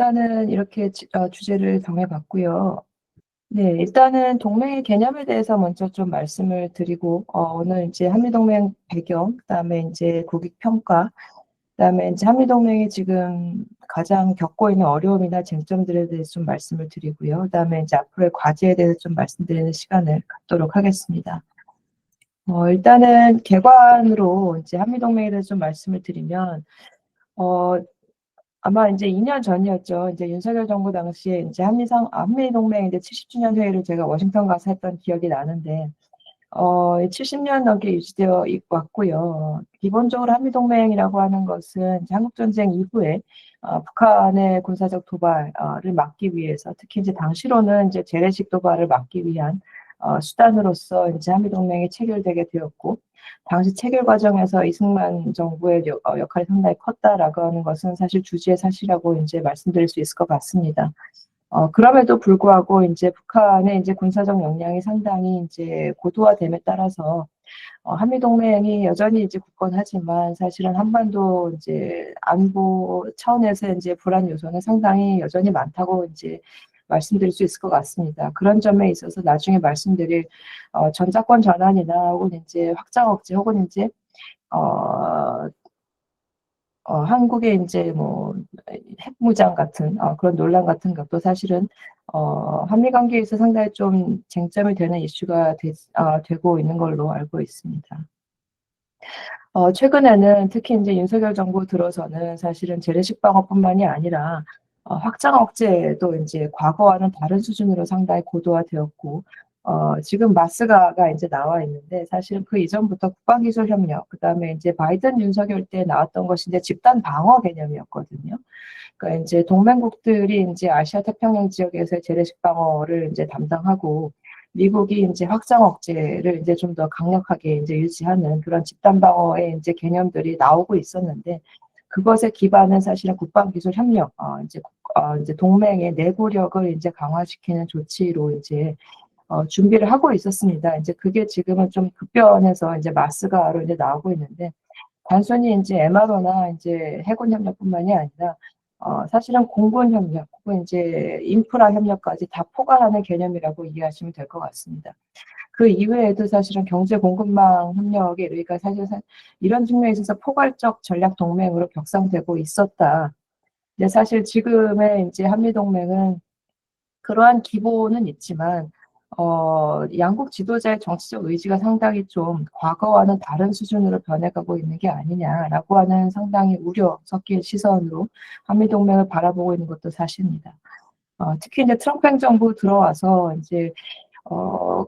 일단은 이렇게 주제를 정해봤고요. 네, 일단은 동맹의 개념에 대해서 먼저 좀 말씀을 드리고, 오늘 이제 한미동맹 배경, 그다음에 이제 국익 평가, 그다음에 이제 한미동맹이 지금 가장 겪고 있는 어려움이나 쟁점들에 대해서 좀 말씀을 드리고요. 그다음에 이제 앞으로의 과제에 대해서 좀 말씀드리는 시간을 갖도록 하겠습니다. 일단은 개관으로 이제 한미동맹에 대해서 좀 말씀을 드리면, 어, 아마 이제 2년 전이었죠. 이제 윤석열 정부 당시에 이제 한미동맹 이제 70주년 회의를 제가 워싱턴 가서 했던 기억이 나는데, 70년 넘게 유지되어 왔고요. 기본적으로 한미동맹이라고 하는 것은 이제 한국전쟁 이후에 북한의 군사적 도발을 막기 위해서, 특히 이제 당시로는 이제 재래식 도발을 막기 위한 수단으로서 이제 한미동맹이 체결되게 되었고, 당시 체결 과정에서 이승만 정부의 역할이 상당히 컸다라고 하는 것은 사실 주지의 사실이라고 이제 말씀드릴 수 있을 것 같습니다. 그럼에도 불구하고 이제 북한의 이제 군사적 역량이 상당히 이제 고도화됨에 따라서 한미동맹이 여전히 이제 굳건하지만 사실은 한반도 이제 안보 차원에서 이제 불안 요소는 상당히 여전히 많다고 이제 말씀드릴 수 있을 것 같습니다. 그런 점에 있어서 나중에 말씀드릴 전자권 전환이나 혹은 이제 확장 억제 혹은 이제 어, 한국의 이제 뭐 핵무장 같은 그런 논란 같은 것도 사실은 한미 관계에서 상당히 좀 쟁점이 되는 이슈가 되고 있는 걸로 알고 있습니다. 최근에는 특히 이제 윤석열 정부 들어서는 사실은 재래식 방어뿐만이 아니라 확장 억제도 이제 과거와는 다른 수준으로 상당히 고도화되었고, 지금 마스가가 이제 나와 있는데 사실은 그 이전부터 국방기술 협력, 그다음에 이제 바이든 윤석열 때 나왔던 것이 이제 집단 방어 개념이었거든요. 그러니까 이제 동맹국들이 이제 아시아 태평양 지역에서 재래식 방어를 이제 담당하고 미국이 이제 확장 억제를 이제 좀 더 강력하게 이제 유지하는 그런 집단 방어의 이제 개념들이 나오고 있었는데 그것의 기반은 사실은 국방기술 협력, 이제 동맹의 내구력을 이제 강화시키는 조치로 이제 준비를 하고 있었습니다. 이제 그게 지금은 좀 급변해서 이제 마스가로 이제 나오고 있는데 단순히 이제 MRO나 이제 해군 협력뿐만이 아니라 사실은 공군 협력 혹은 이제 인프라 협력까지 다 포괄하는 개념이라고 이해하시면 될 것 같습니다. 그 이외에도 사실은 경제 공급망 협력에 우리가 사실 이런 측면에 있어서 포괄적 전략 동맹으로 격상되고 있었다. 근데 사실 지금의 이제 한미 동맹은 그러한 기본은 있지만 양국 지도자의 정치적 의지가 상당히 좀 과거와는 다른 수준으로 변해가고 있는 게 아니냐라고 하는 상당히 우려 섞인 시선으로 한미동맹을 바라보고 있는 것도 사실입니다. 특히 이제 트럼프 행정부 들어와서 이제 어,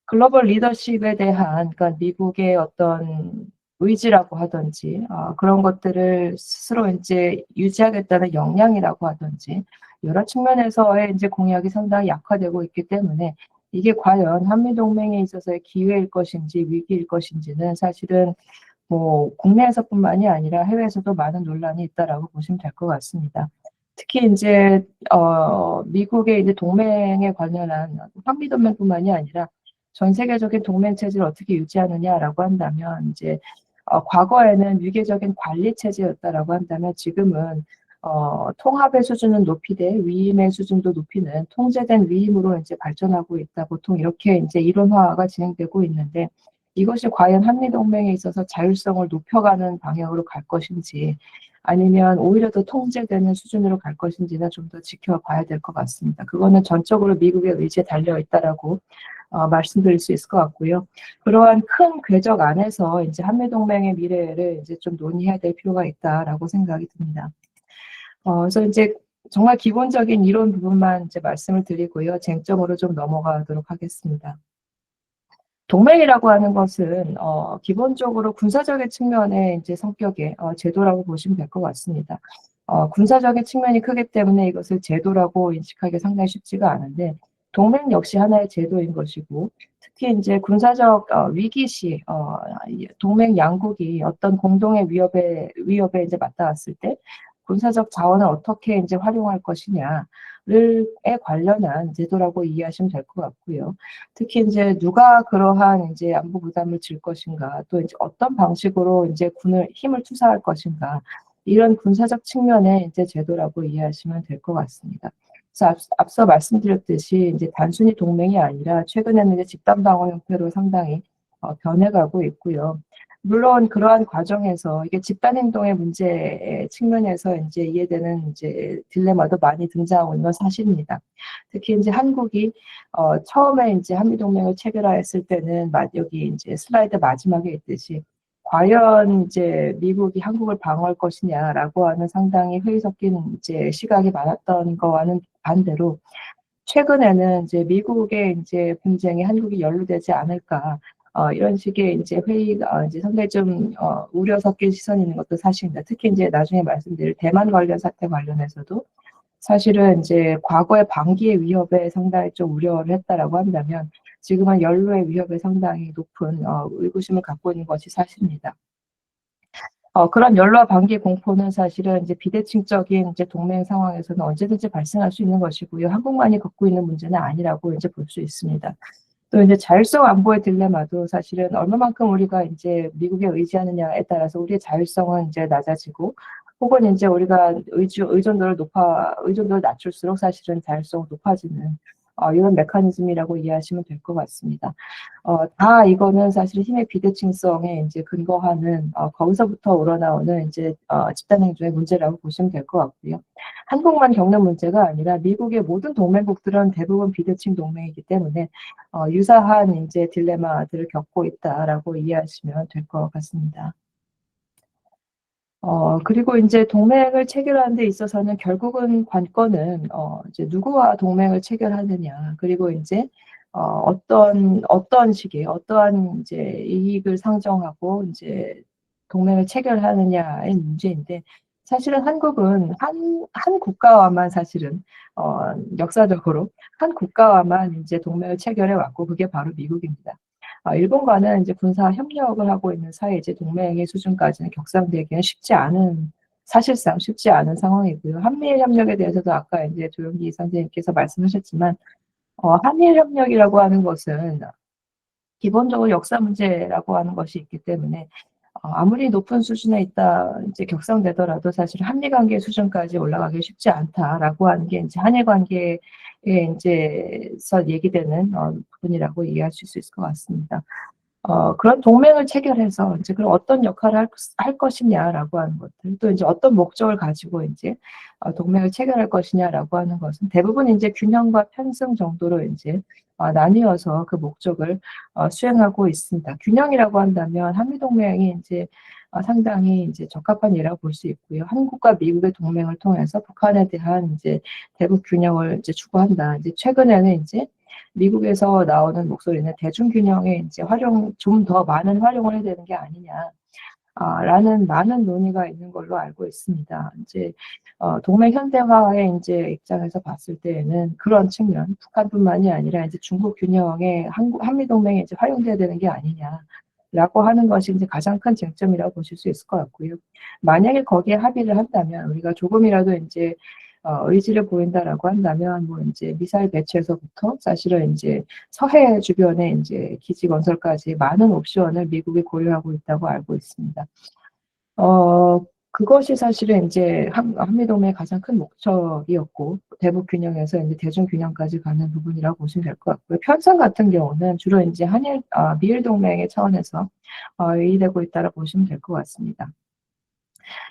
글로벌 리더십에 대한, 그러니까 미국의 어떤 의지라고 하든지, 그런 것들을 스스로 이제 유지하겠다는 역량이라고 하든지, 여러 측면에서의 이제 공약이 상당히 약화되고 있기 때문에 이게 과연 한미동맹에 있어서의 기회일 것인지 위기일 것인지는 사실은 뭐 국내에서뿐만이 아니라 해외에서도 많은 논란이 있다라고 보시면 될 것 같습니다. 특히 이제 미국의 이제 동맹에 관련한 한미동맹뿐만이 아니라 전 세계적인 동맹 체제를 어떻게 유지하느냐라고 한다면 이제 과거에는 유계적인 관리 체제였다라고 한다면 지금은 통합의 수준은 높이되 위임의 수준도 높이는 통제된 위임으로 이제 발전하고 있다. 보통 이렇게 이제 이론화가 진행되고 있는데 이것이 과연 한미동맹에 있어서 자율성을 높여가는 방향으로 갈 것인지 아니면 오히려 더 통제되는 수준으로 갈 것인지는 좀 더 지켜봐야 될 것 같습니다. 그거는 전적으로 미국의 의지에 달려 있다라고 말씀드릴 수 있을 것 같고요. 그러한 큰 궤적 안에서 이제 한미동맹의 미래를 이제 좀 논의해야 될 필요가 있다라고 생각이 듭니다. 그래서 이제 정말 기본적인 이론 부분만 이제 말씀을 드리고요. 쟁점으로 좀 넘어가도록 하겠습니다. 동맹이라고 하는 것은 기본적으로 군사적인 측면의 이제 성격의 제도라고 보시면 될 것 같습니다. 군사적인 측면이 크기 때문에 이것을 제도라고 인식하기 상당히 쉽지가 않은데 동맹 역시 하나의 제도인 것이고 특히 이제 군사적 위기 시 동맹 양국이 어떤 공동의 위협에 이제 맞닿았을 때 군사적 자원을 어떻게 이제 활용할 것이냐에 관련한 제도라고 이해하시면 될 것 같고요. 특히 이제 누가 그러한 이제 안보 부담을 질 것인가, 또 이제 어떤 방식으로 이제 군을 힘을 투사할 것인가, 이런 군사적 측면의 이제 제도라고 이해하시면 될 것 같습니다. 그래서 앞서 말씀드렸듯이 이제 단순히 동맹이 아니라 최근에는 이제 집단 방어 형태로 상당히 변해가고 있고요. 물론 그러한 과정에서 이게 집단 행동의 문제 측면에서 이제 이해되는 이제 딜레마도 많이 등장하고 있는 건 사실입니다. 특히 이제 한국이 처음에 이제 한미동맹을 체결했을 때는 여기 이제 슬라이드 마지막에 있듯이 과연 이제 미국이 한국을 방어할 것이냐라고 하는 상당히 회의 섞인 이제 시각이 많았던 거와는 반대로 최근에는 이제 미국의 이제 분쟁에 한국이 연루되지 않을까 이런 식의 이제 회의가 이제 상당히 좀 우려 섞인 시선이 있는 것도 사실입니다. 특히 이제 나중에 말씀드릴 대만 관련 사태 관련해서도 사실은 이제 과거의 방기의 위협에 상당히 좀 우려를 했다라고 한다면 지금은 연루의 위협에 상당히 높은 의구심을 갖고 있는 것이 사실입니다. 그런 연루와 방기 공포는 사실은 이제 비대칭적인 이제 동맹 상황에서는 언제든지 발생할 수 있는 것이고요. 한국만이 겪고 있는 문제는 아니라고 이제 볼 수 있습니다. 또 이제 자율성 안보의 딜레마도 사실은 얼마만큼 우리가 이제 미국에 의지하느냐에 따라서 우리의 자율성은 이제 낮아지고 혹은 이제 우리가 의존도를 낮출수록 사실은 자율성이 높아지는 이런 메커니즘이라고 이해하시면 될 것 같습니다. 다 이거는 사실 힘의 비대칭성에 이제 근거하는 거기서부터 우러나오는 이제 집단 행정의 문제라고 보시면 될 것 같고요. 한국만 겪는 문제가 아니라 미국의 모든 동맹국들은 대부분 비대칭 동맹이기 때문에 유사한 이제 딜레마들을 겪고 있다라고 이해하시면 될 것 같습니다. 그리고 이제 동맹을 체결하는 데 있어서는 결국은 관건은 이제 누구와 동맹을 체결하느냐, 그리고 이제 어떤 시기에 어떠한 이제 이익을 상정하고 이제 동맹을 체결하느냐의 문제인데 사실은 한국은 한 국가와만 사실은 역사적으로 한 국가와만 이제 동맹을 체결해 왔고 그게 바로 미국입니다. 일본과는 이제 군사 협력을 하고 있는 사이에 이제 동맹의 수준까지는 격상되기는 사실상 쉽지 않은 상황이고요. 한미일 협력에 대해서도 아까 이제 조영기 선생님께서 말씀하셨지만, 한미일 협력이라고 하는 것은 기본적으로 역사 문제라고 하는 것이 있기 때문에 아무리 높은 수준에 있다 이제 격상되더라도 사실 한미 관계 수준까지 올라가기 쉽지 않다라고 하는 게 이제 한일 관계에 이제서 얘기되는 부분이라고 이해할 수 있을 것 같습니다. 그런 동맹을 체결해서 이제 그럼 어떤 역할을 할 것이냐라고 하는 것들, 또 이제 어떤 목적을 가지고 이제 동맹을 체결할 것이냐라고 하는 것은 대부분 이제 균형과 편승 정도로 이제 나뉘어서 그 목적을 수행하고 있습니다. 균형이라고 한다면 한미동맹이 이제 상당히 이제 적합한 예라고 볼 수 있고요. 한국과 미국의 동맹을 통해서 북한에 대한 이제 대북 균형을 이제 추구한다. 이제 최근에는 이제 미국에서 나오는 목소리는 대중균형에 이제 좀 더 많은 활용을 해야 되는 게 아니냐. 라는 많은 논의가 있는 걸로 알고 있습니다. 이제 동맹 현대화의 이제 입장에서 봤을 때에는 그런 측면, 북한뿐만이 아니라 이제 중국 균형에 한미 동맹에 이제 활용돼야 되는 게 아니냐라고 하는 것이 이제 가장 큰 쟁점이라고 보실 수 있을 것 같고요. 만약에 거기에 합의를 한다면 우리가 조금이라도 이제 의지를 보인다라고 한다면 뭐 이제 미사일 배치에서부터 사실은 이제 서해 주변에 이제 기지 건설까지 많은 옵션을 미국이 고려하고 있다고 알고 있습니다. 그것이 사실은 이제 한미동맹의 가장 큰 목적이었고 대북 균형에서 이제 대중 균형까지 가는 부분이라고 보시면 될 것 같고요. 편성 같은 경우는 주로 이제 미일 동맹의 차원에서 의의되고 있다고 보시면 될 것 같습니다.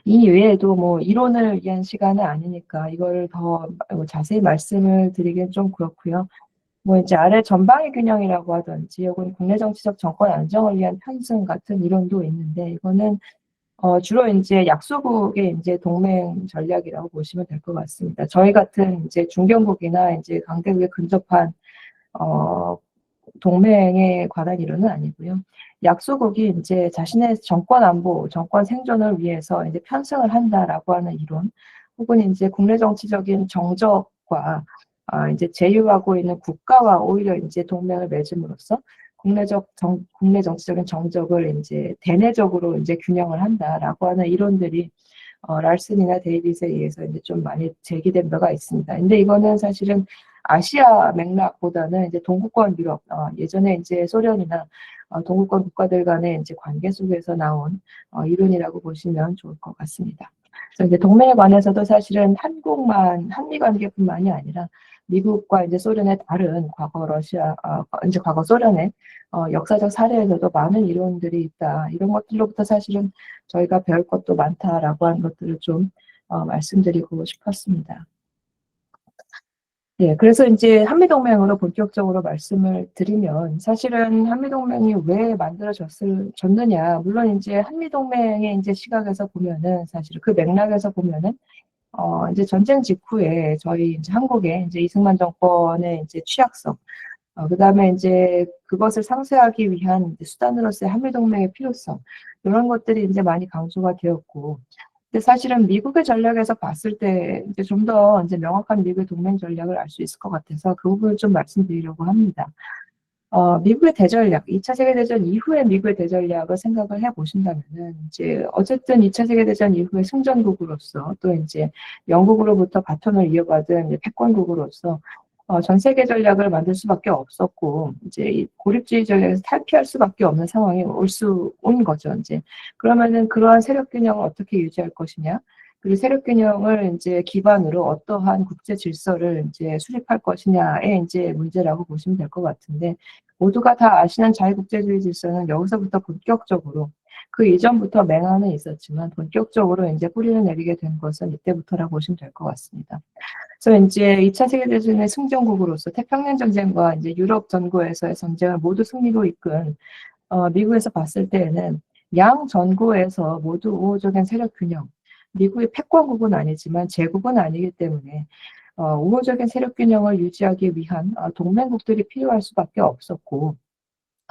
이 외에도 뭐 이론을 위한 시간은 아니니까 이걸 더 자세히 말씀을 드리긴 좀 그렇고요. 뭐 이제 아래 전방위 균형이라고 하든지 혹은 국내 정치적 정권 안정을 위한 편승 같은 이론도 있는데 이거는 주로 이제 약소국의 이제 동맹 전략이라고 보시면 될 것 같습니다. 저희 같은 이제 중견국이나 이제 강대국에 근접한 어, 동맹에 관한 이론은 아니고요. 약소국이 이제 자신의 정권 안보, 정권 생존을 위해서 이제 편승을 한다라고 하는 이론, 혹은 이제 국내 정치적인 정적과 이제 제휴하고 있는 국가와 오히려 이제 동맹을 맺음으로써 국내 정치적인 정적을 이제 대내적으로 이제 균형을 한다라고 하는 이론들이 랄슨이나 데이빗에 의해서 이제 좀 많이 제기된 바가 있습니다. 근데 이거는 사실은 아시아 맥락보다는 이제 동구권 유럽, 예전에 이제 소련이나 동구권 국가들 간의 이제 관계 속에서 나온 이론이라고 보시면 좋을 것 같습니다. 그래서 이제 동맹에 관해서도 사실은 한미 관계뿐만이 아니라 미국과 이제 소련의 다른 과거 이제 과거 소련의 역사적 사례에서도 많은 이론들이 있다. 이런 것들로부터 사실은 저희가 배울 것도 많다라고 하는 것들을 좀 말씀드리고 싶었습니다. 예, 그래서 이제 한미동맹으로 본격적으로 말씀을 드리면 사실은 한미동맹이 왜 졌느냐. 물론 이제 한미동맹의 이제 시각에서 보면은 사실 그 맥락에서 보면은 이제 전쟁 직후에 저희 이제 한국의 이제 이승만 정권의 이제 취약성, 그다음에 이제 그것을 상쇄하기 위한 이제 수단으로서의 한미동맹의 필요성, 이런 것들이 이제 많이 강조가 되었고, 근데 사실은 미국의 전략에서 봤을 때 이제 좀 더 이제 명확한 미국의 동맹 전략을 알 수 있을 것 같아서 그 부분을 좀 말씀드리려고 합니다. 미국의 대전략, 2차 세계대전 이후의 미국의 대전략을 생각을 해 보신다면은, 이제, 어쨌든 2차 세계대전 이후의 승전국으로서, 또 이제 영국으로부터 바톤을 이어받은 이제 패권국으로서, 전 세계 전략을 만들 수밖에 없었고, 이제 이 고립주의 전략에서 탈피할 수밖에 없는 상황이 온 거죠, 이제. 그러면은 그러한 세력 균형을 어떻게 유지할 것이냐, 그리고 세력 균형을 이제 기반으로 어떠한 국제 질서를 이제 수립할 것이냐의 이제 문제라고 보시면 될 것 같은데, 모두가 다 아시는 자유국제주의 질서는 여기서부터 본격적으로, 그 이전부터 맹하는 있었지만 본격적으로 이제 뿌리를 내리게 된 것은 이때부터라고 보시면 될 것 같습니다. 그래서 이제 2차 세계대전의 승전국으로서 태평양 전쟁과 이제 유럽 전구에서의 전쟁을 모두 승리로 이끈 미국에서 봤을 때에는 양 전구에서 모두 우호적인 세력 균형, 미국이 패권국은 아니지만 제국은 아니기 때문에 우호적인 세력 균형을 유지하기 위한 동맹국들이 필요할 수밖에 없었고,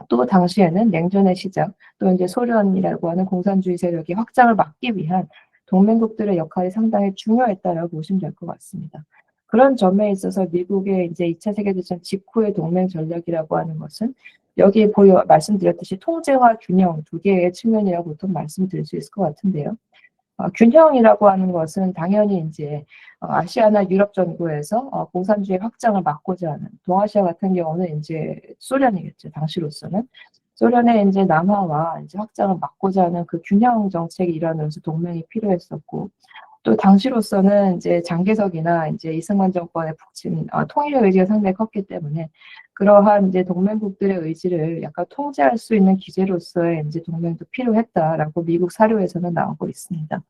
또 당시에는 냉전의 시작, 또 이제 소련이라고 하는 공산주의 세력이 확장을 막기 위한 동맹국들의 역할이 상당히 중요했다라고 보시면 될 것 같습니다. 그런 점에 있어서 미국의 이제 2차 세계대전 직후의 동맹 전략이라고 하는 것은 여기 말씀드렸듯이 통제와 균형 두 개의 측면이라고 보통 말씀드릴 수 있을 것 같은데요. 균형이라고 하는 것은 당연히 이제 아시아나 유럽 전구에서 공산주의 확장을 막고자 하는, 동아시아 같은 경우는 이제 소련이겠죠. 당시로서는 소련의 이제 남하와 이제 확장을 막고자 하는 그 균형 정책의 일환으로서 동맹이 필요했었고, 또 당시로서는 이제 장개석이나 이제 이승만 정권의 북침 통일의 의지가 상당히 컸기 때문에 그러한 이제 동맹국들의 의지를 약간 통제할 수 있는 기제로서의 이제 동맹도 필요했다라고 미국 사료에서는 나오고 있습니다.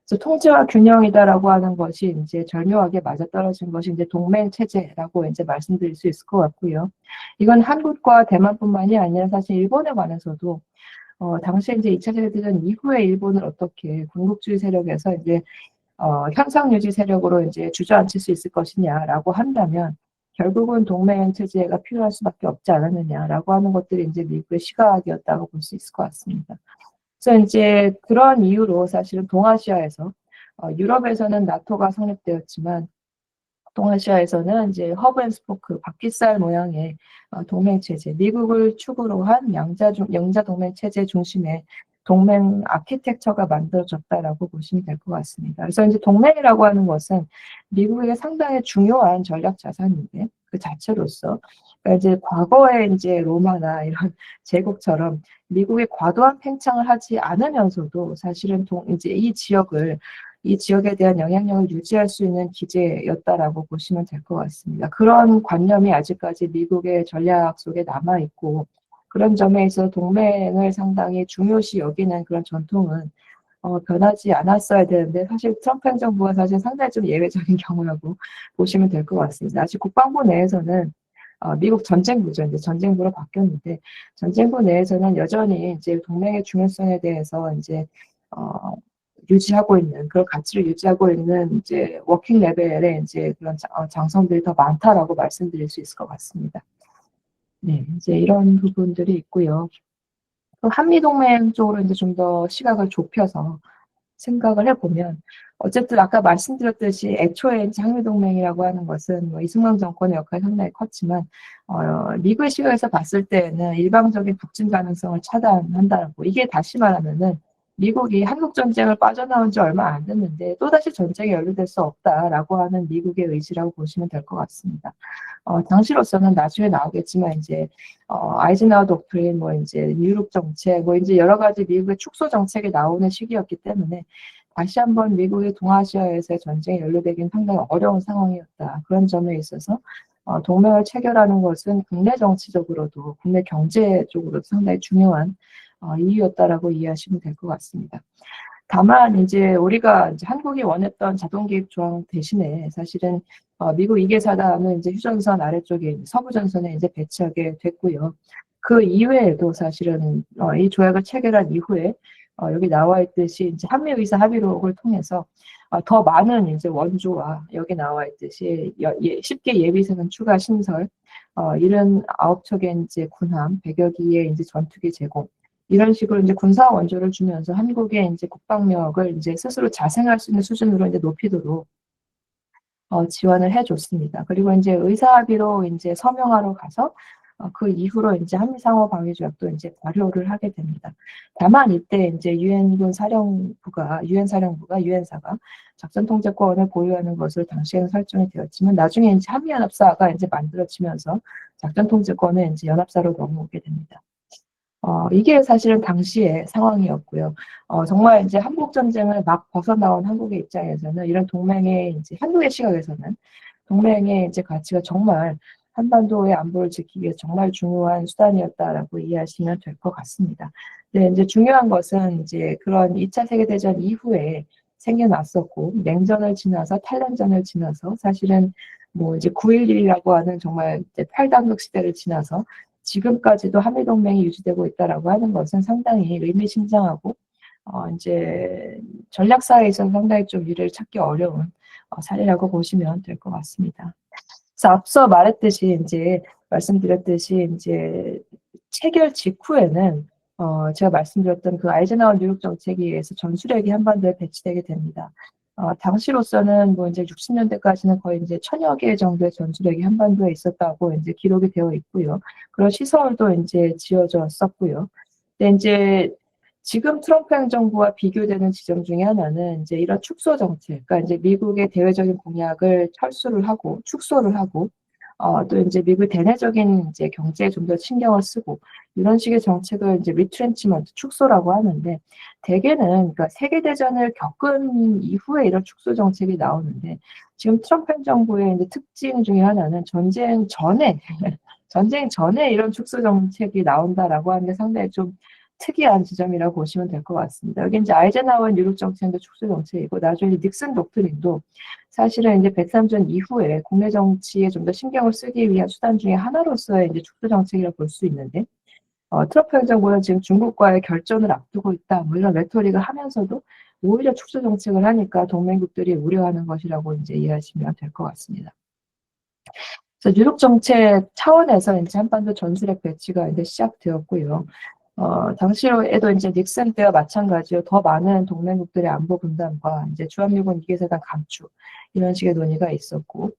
그래서 통제와 균형이다라고 하는 것이 이제 절묘하게 맞아떨어진 것이 이제 동맹 체제라고 이제 말씀드릴 수 있을 것 같고요. 이건 한국과 대만뿐만이 아니라 사실 일본에 관해서도 당시에 이제 2차 세계대전 이후에 일본을 어떻게 군국주의 세력에서 이제 현상 유지 세력으로 이제 주저앉힐 수 있을 것이냐라고 한다면 결국은 동맹 체제가 필요할 수밖에 없지 않았느냐라고 하는 것들이 이제 미국의 시각이었다고 볼 수 있을 것 같습니다. 그래서 이제 그런 이유로 사실은 동아시아에서 유럽에서는 나토가 성립되었지만 동아시아에서는 이제 허브 앤 스포크 바퀴살 모양의 동맹 체제, 미국을 축으로 한 영자 동맹 체제 중심의 동맹 아키텍처가 만들어졌다라고 보시면 될 것 같습니다. 그래서 이제 동맹이라고 하는 것은 미국에게 상당히 중요한 전략 자산인데 그 자체로서, 그러니까 이제 과거에 이제 로마나 이런 제국처럼 미국의 과도한 팽창을 하지 않으면서도 사실은 이제 이 지역에 대한 영향력을 유지할 수 있는 기제였다라고 보시면 될 것 같습니다. 그런 관념이 아직까지 미국의 전략 속에 남아있고, 그런 점에 있어서 동맹을 상당히 중요시 여기는 그런 전통은 변하지 않았어야 되는데, 사실 트럼프 행정부가 사실 상당히 좀 예외적인 경우라고 보시면 될 것 같습니다. 아직 국방부 내에서는 미국 전쟁부죠. 이제 전쟁부로 바뀌었는데, 전쟁부 내에서는 여전히 이제 동맹의 중요성에 대해서 이제 유지하고 있는, 그런 가치를 유지하고 있는 이제 워킹 레벨의 이제 그런 장성들이 더 많다라고 말씀드릴 수 있을 것 같습니다. 네, 이제 이런 부분들이 있고요. 또 한미동맹 쪽으로 이제 좀 더 시각을 좁혀서 생각을 해보면, 어쨌든 아까 말씀드렸듯이 애초에 이제 한미동맹이라고 하는 것은 뭐 이승만 정권의 역할이 상당히 컸지만, 미국의 시각에서 봤을 때는 일방적인 북진 가능성을 차단한다고, 이게 다시 말하면은 미국이 한국 전쟁을 빠져나온 지 얼마 안 됐는데 또다시 전쟁에 연루될 수 없다라고 하는 미국의 의지라고 보시면 될 것 같습니다. 당시로서는 나중에 나오겠지만 이제 아이젠하워 독트린, 뭐 이제 뉴욕 정책, 뭐 이제 여러 가지 미국의 축소 정책이 나오는 시기였기 때문에 다시 한번 미국이 동아시아에서의 전쟁에 연루되긴 상당히 어려운 상황이었다. 그런 점에 있어서 동맹을 체결하는 것은 국내 정치적으로도 국내 경제 쪽으로도 상당히 중요한 이유였다라고 이해하시면 될 것 같습니다. 다만 이제 우리가 이제 한국이 원했던 자동 개입 조항 대신에 사실은 미국 2개 사단은 이제 휴전선 아래쪽에 서부 전선에 이제 배치하게 됐고요. 그 이외에도 사실은 이 조약을 체결한 이후에 여기 나와 있듯이 이제 한미 의사 합의록을 통해서 더 많은 이제 원조와 여기 나와 있듯이 10개 예비선은 추가 신설, 79척의 이제 군함, 100여 기의 이제 전투기 제공, 이런 식으로 이제 군사 원조를 주면서 한국의 이제 국방력을 이제 스스로 자생할 수 있는 수준으로 이제 높이도록 지원을 해줬습니다. 그리고 이제 의사합의로 이제 서명하러 가서 그 이후로 이제 한미상호방위조약도 이제 발효를 하게 됩니다. 다만 이때 이제 유엔군 사령부가 유엔사가 작전 통제권을 보유하는 것을 당시에는 설정이 되었지만 나중에 이제 한미연합사가 이제 만들어지면서 작전 통제권은 이제 연합사로 넘어오게 됩니다. 이게 사실은 당시의 상황이었고요. 정말 이제 한국전쟁을 막 벗어나온 한국의 입장에서는 이런 동맹의 이제 한국의 시각에서는 동맹의 이제 가치가 정말 한반도의 안보를 지키기 위해 정말 중요한 수단이었다라고 이해하시면 될 것 같습니다. 근데 이제 중요한 것은 이제 그런 2차 세계대전 이후에 생겨났었고 냉전을 지나서 탈냉전을 지나서 사실은 뭐 이제 9.11이라고 하는 정말 이제 팔당국 시대를 지나서 지금까지도 한미동맹이 유지되고 있다라고 하는 것은 상당히 의미심장하고 이제 전략사에 있어서 상당히 좀 미래를 찾기 어려운 사례라고 보시면 될 것 같습니다. 그래서 앞서 말씀드렸듯이 이제 체결 직후에는 제가 말씀드렸던 그 아이젠하워 뉴욕 정책에 의해서 전술핵이 한반도에 배치되게 됩니다. 당시로서는 뭐 이제 60년대까지는 거의 이제 1000여 개 정도의 전술핵이 한반도에 있었다고 이제 기록이 되어 있고요. 그런 시설도 이제 지어졌었고요. 근데 이제 지금 트럼프 행정부와 비교되는 지점 중에 하나는 이제 이런 축소 정책, 그러니까 이제 미국의 대외적인 공약을 축소를 하고, 또 이제 미국의 대내적인 이제 경제에 좀 더 신경을 쓰고, 이런 식의 정책을 이제 리트렌치먼트, 축소라고 하는데, 대개는, 그러니까 세계대전을 겪은 이후에 이런 축소 정책이 나오는데, 지금 트럼프 행정부의 이제 특징 중에 하나는 전쟁 전에 이런 축소 정책이 나온다라고 하는 게 상당히 좀 특이한 지점이라고 보시면 될 것 같습니다. 여기 이제 아이젠하워 뉴욕 정책도 축소 정책이고 나중에 닉슨 독트린도 사실은 이제 베트남전 이후에 국내 정치에 좀 더 신경을 쓰기 위한 수단 중에 하나로서의 이제 축소 정책이라고 볼 수 있는데 트럼프 행정부는 지금 중국과의 결전을 앞두고 있다. 뭐 이런 레토릭을 하면서도 오히려 축소 정책을 하니까 동맹국들이 우려하는 것이라고 이제 이해하시면 될 것 같습니다. 그래서 뉴욕 정책 차원에서 이제 한반도 전술핵 배치가 이제 시작되었고요. 당시에도 이제 닉슨 때와 마찬가지로 더 많은 동맹국들의 안보 분담과 이제 주한미군 2개 사단 감축 이런 식의 논의가 있었고,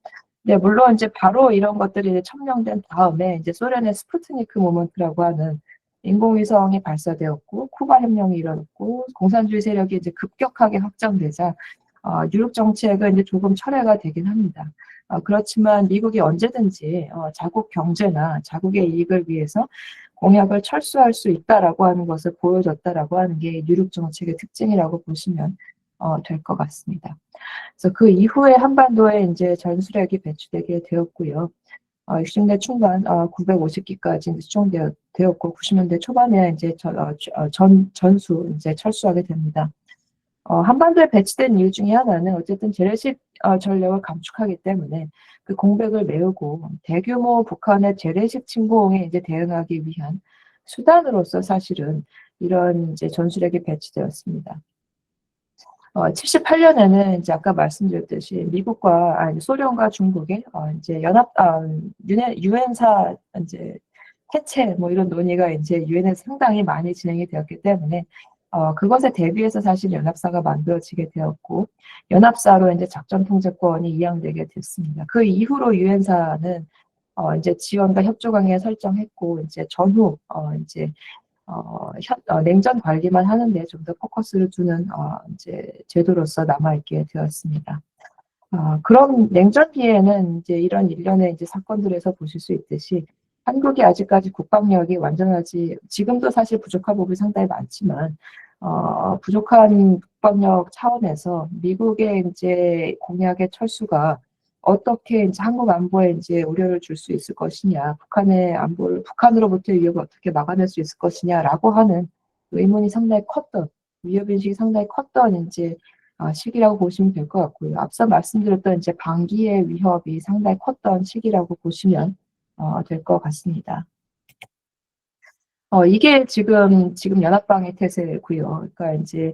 네, 물론 이제 바로 이런 것들이 이제 첨령된 다음에 이제 소련의 스푸트니크 모먼트라고 하는 인공위성이 발사되었고, 쿠바 협령이 일어났고, 공산주의 세력이 이제 급격하게 확장되자 뉴욕 정책은 이제 조금 철회가 되긴 합니다. 그렇지만 미국이 언제든지 자국 경제나 자국의 이익을 위해서 공약을 철수할 수 있다라고 하는 것을 보여줬다라고 하는 게 뉴욕 정책의 특징이라고 보시면 될 것 같습니다. 그래서 그 이후에 한반도에 이제 전술핵이 배치되게 되었고요. 60년대 중반 950기까지 수송되었고 90년대 초반에 이제 전수 이제 철수하게 됩니다. 한반도에 배치된 이유 중에 하나는 어쨌든 재래식 전력을 감축하기 때문에 그 공백을 메우고 대규모 북한의 재래식 침공에 이제 대응하기 위한 수단으로서 사실은 이런 이제 전술핵이 배치되었습니다. 78년에는 이제 아까 말씀드렸듯이 소련과 중국의 이제 유엔사 이제 해체 뭐 이런 논의가 이제 유엔에서 상당히 많이 진행이 되었기 때문에 그것에 대비해서 사실 연합사가 만들어지게 되었고 연합사로 이제 작전 통제권이 이양되게 됐습니다. 그 이후로 유엔사는 이제 지원과 협조 관계 설정했고 이제 전후 이제 냉전 관리만 하는데 좀 더 포커스를 두는 이제 제도로서 남아있게 되었습니다. 그런 냉전기에는 이제 이런 일련의 이제 사건들에서 보실 수 있듯이 한국이 아직까지 국방력이 완전하지 지금도 사실 부족한 부분이 상당히 많지만 부족한 국방력 차원에서 미국의 이제 공약의 철수가 어떻게 이제 한국 안보에 이제 우려를 줄 수 있을 것이냐, 북한의 안보를 북한으로부터의 위협을 어떻게 막아낼 수 있을 것이냐라고 하는 의문이 상당히 컸던 위협 인식이 상당히 컸던 이제 시기라고 보시면 될 것 같고요. 앞서 말씀드렸던 이제 방기의 위협이 상당히 컸던 시기라고 보시면 될 것 같습니다. 이게 지금 연합방위 태세고요. 그러니까 이제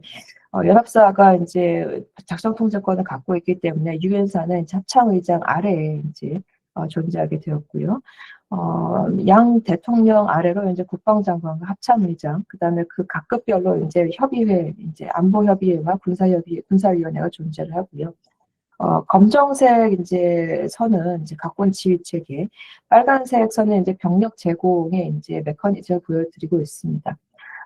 연합사가 이제 작전 통제권을 갖고 있기 때문에 유엔사는 합참의장 아래에 이제 존재하게 되었고요. 양 대통령 아래로 이제 국방장관과 합참의장, 그다음에 그 각급별로 이제 협의회, 이제 안보협의회와 군사위원회가 존재를 하고요. 검정색 이제 선은 이제 각권 지휘 체계, 빨간색 선은 이제 병력 제공의 이제 메커니즘을 보여드리고 있습니다.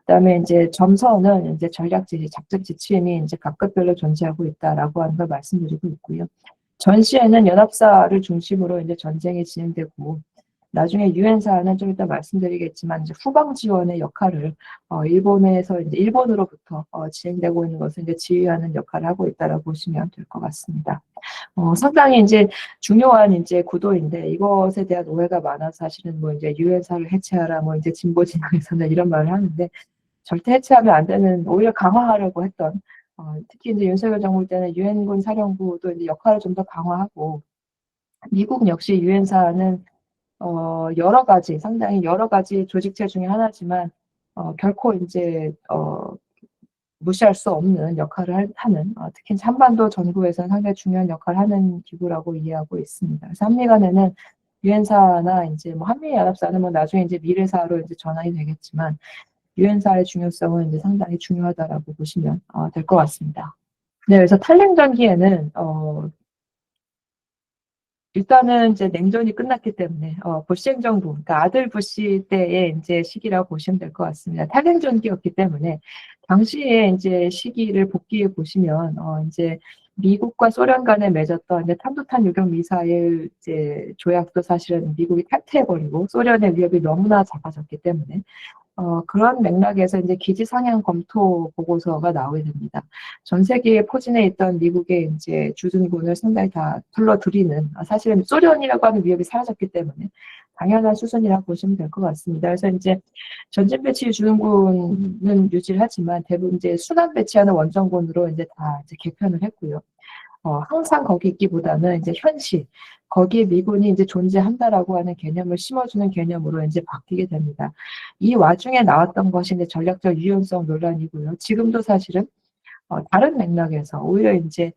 그다음에 이제 점선은 이제 전략 지시, 작전 지침이 이제 각급별로 존재하고 있다라고 하는 걸 말씀드리고 있고요. 전시에는 연합사를 중심으로 이제 전쟁이 진행되고 나중에 유엔사는 좀 이따 말씀드리겠지만 이제 후방 지원의 역할을 일본에서 이제 일본으로부터 진행되고 있는 것을 이제 지휘하는 역할을 하고 있다라고 보시면 될 것 같습니다. 상당히 이제 중요한 이제 구도인데 이것에 대한 오해가 많아서 사실은 뭐 이제 유엔사를 해체하라 뭐 이제 진보 진영에서는 이런 말을 하는데 절대 해체하면 안 되는 오히려 강화하려고 했던 특히 이제 윤석열 정부 때는 유엔군 사령부도 이제 역할을 좀 더 강화하고 미국 역시 유엔사는 여러 가지 상당히 여러 가지 조직체 중에 하나지만 결코 이제 무시할 수 없는 역할을 하는 특히 한반도 전구에서는 상당히 중요한 역할을 하는 기구라고 이해하고 있습니다. 그래서 한미 간에는 유엔사나 이제 뭐 한미 연합사는 뭐 나중에 이제 미래사로 이제 전환이 되겠지만 유엔사의 중요성은 이제 상당히 중요하다라고 보시면 될 것 같습니다. 네, 그래서 탈냉 전기에는 일단은 이제 냉전이 끝났기 때문에 부시 행정부, 그러니까 아들 부시 때의 이제 시기라고 보시면 될 것 같습니다. 탈냉 전기였기 때문에 당시에 이제 시기를 복귀해 보시면 이제 미국과 소련 간에 맺었던 이제 탄도탄 유격 미사일 이제 조약도 사실은 미국이 탈퇴해버리고 소련의 위협이 너무나 작아졌기 때문에 그런 맥락에서 이제 기지 상향 검토 보고서가 나오게 됩니다. 전 세계에 포진해 있던 미국의 이제 주둔군을 상당히 다 불러들이는, 사실은 소련이라고 하는 위협이 사라졌기 때문에 당연한 수순이라고 보시면 될 것 같습니다. 그래서 이제 전진 배치 주둔군은 유지를 하지만 대부분 이제 순환 배치하는 원정군으로 이제 다 이제 개편을 했고요. 항상 거기 있기보다는 이제 현실, 거기에 미군이 이제 존재한다라고 하는 개념을 심어주는 개념으로 이제 바뀌게 됩니다. 이 와중에 나왔던 것이 이제 전략적 유연성 논란이고요. 지금도 사실은 다른 맥락에서 오히려 이제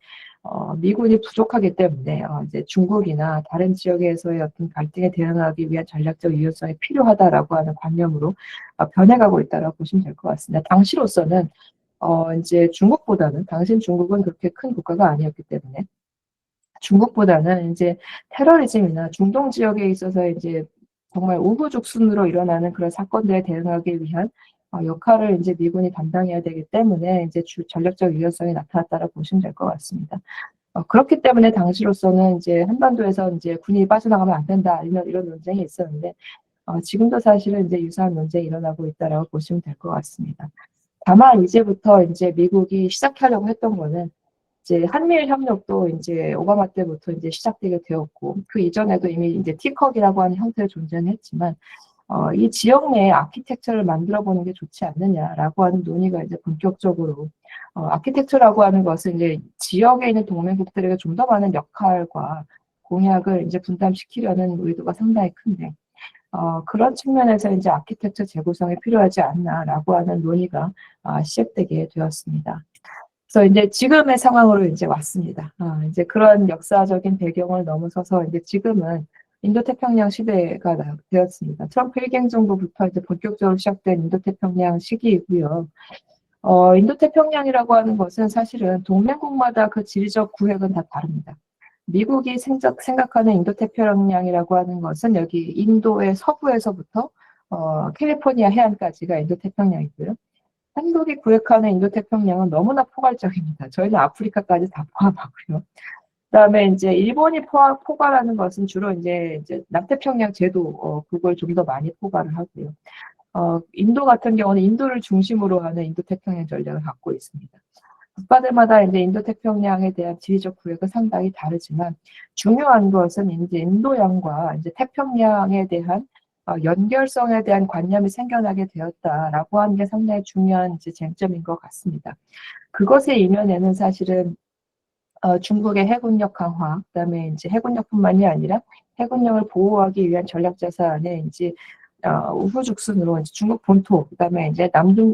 미군이 부족하기 때문에 이제 중국이나 다른 지역에서의 어떤 갈등에 대응하기 위한 전략적 유연성이 필요하다라고 하는 관념으로 변해가고 있다라고 보시면 될 것 같습니다. 당시로서는 이제 중국보다는 당신 중국은 그렇게 큰 국가가 아니었기 때문에 중국보다는 이제 테러리즘이나 중동 지역에 있어서 이제 정말 우후죽순으로 일어나는 그런 사건들에 대응하기 위한 역할을 이제 미군이 담당해야 되기 때문에 이제 전략적 유연성이 나타났다고 보시면 될 것 같습니다. 그렇기 때문에 당시로서는 이제 한반도에서 이제 군이 빠져나가면 안 된다 이런 논쟁이 있었는데 지금도 사실은 이제 유사한 논쟁이 일어나고 있다라고 보시면 될 것 같습니다. 다만 이제부터 이제 미국이 시작하려고 했던 거는 이제 한미일 협력도 이제 오바마 때부터 이제 시작되게 되었고 그 이전에도 이미 이제 티컵이라고 하는 형태로 존재는 했지만 이 지역 내에 아키텍처를 만들어 보는 게 좋지 않느냐라고 하는 논의가 이제 본격적으로 아키텍처라고 하는 것은 이제 지역에 있는 동맹국들에게 좀 더 많은 역할과 공약을 이제 분담시키려는 의도가 상당히 큰데 그런 측면에서 이제 아키텍처 재구성이 필요하지 않나라고 하는 논의가 시작되게 되었습니다. 그래서 이제 지금의 상황으로 이제 왔습니다. 이제 그런 역사적인 배경을 넘어서서 이제 지금은 인도태평양 시대가 되었습니다. 트럼프 일행 정부부터 이제 본격적으로 시작된 인도태평양 시기이고요. 인도태평양이라고 하는 것은 사실은 동맹국마다 그 지리적 구획은 다 다릅니다. 미국이 생각하는 인도태평양이라고 하는 것은 여기 인도의 서부에서부터 캘리포니아 해안까지가 인도태평양이고요. 한국이 구획하는 인도태평양은 너무나 포괄적입니다. 저희는 아프리카까지 다 포함하고요. 그다음에 이제 일본이 포괄하는 것은 주로 이제 남태평양 제도 그걸 좀 더 많이 포괄을 하고요. 인도 같은 경우는 인도를 중심으로 하는 인도태평양 전략을 갖고 있습니다. 국가들마다 이제 인도태평양에 대한 지리적 구획은 상당히 다르지만 중요한 것은 이제 인도양과 이제 태평양에 대한 연결성에 대한 관념이 생겨나게 되었다라고 하는 게 상당히 중요한 이제 쟁점인 것 같습니다. 그것의 이면에는 사실은 중국의 해군력 강화, 그다음에 이제 해군력뿐만이 아니라 해군력을 보호하기 위한 전략 자산에 이제 우후죽순으로 이제 중국 본토, 그다음에 이제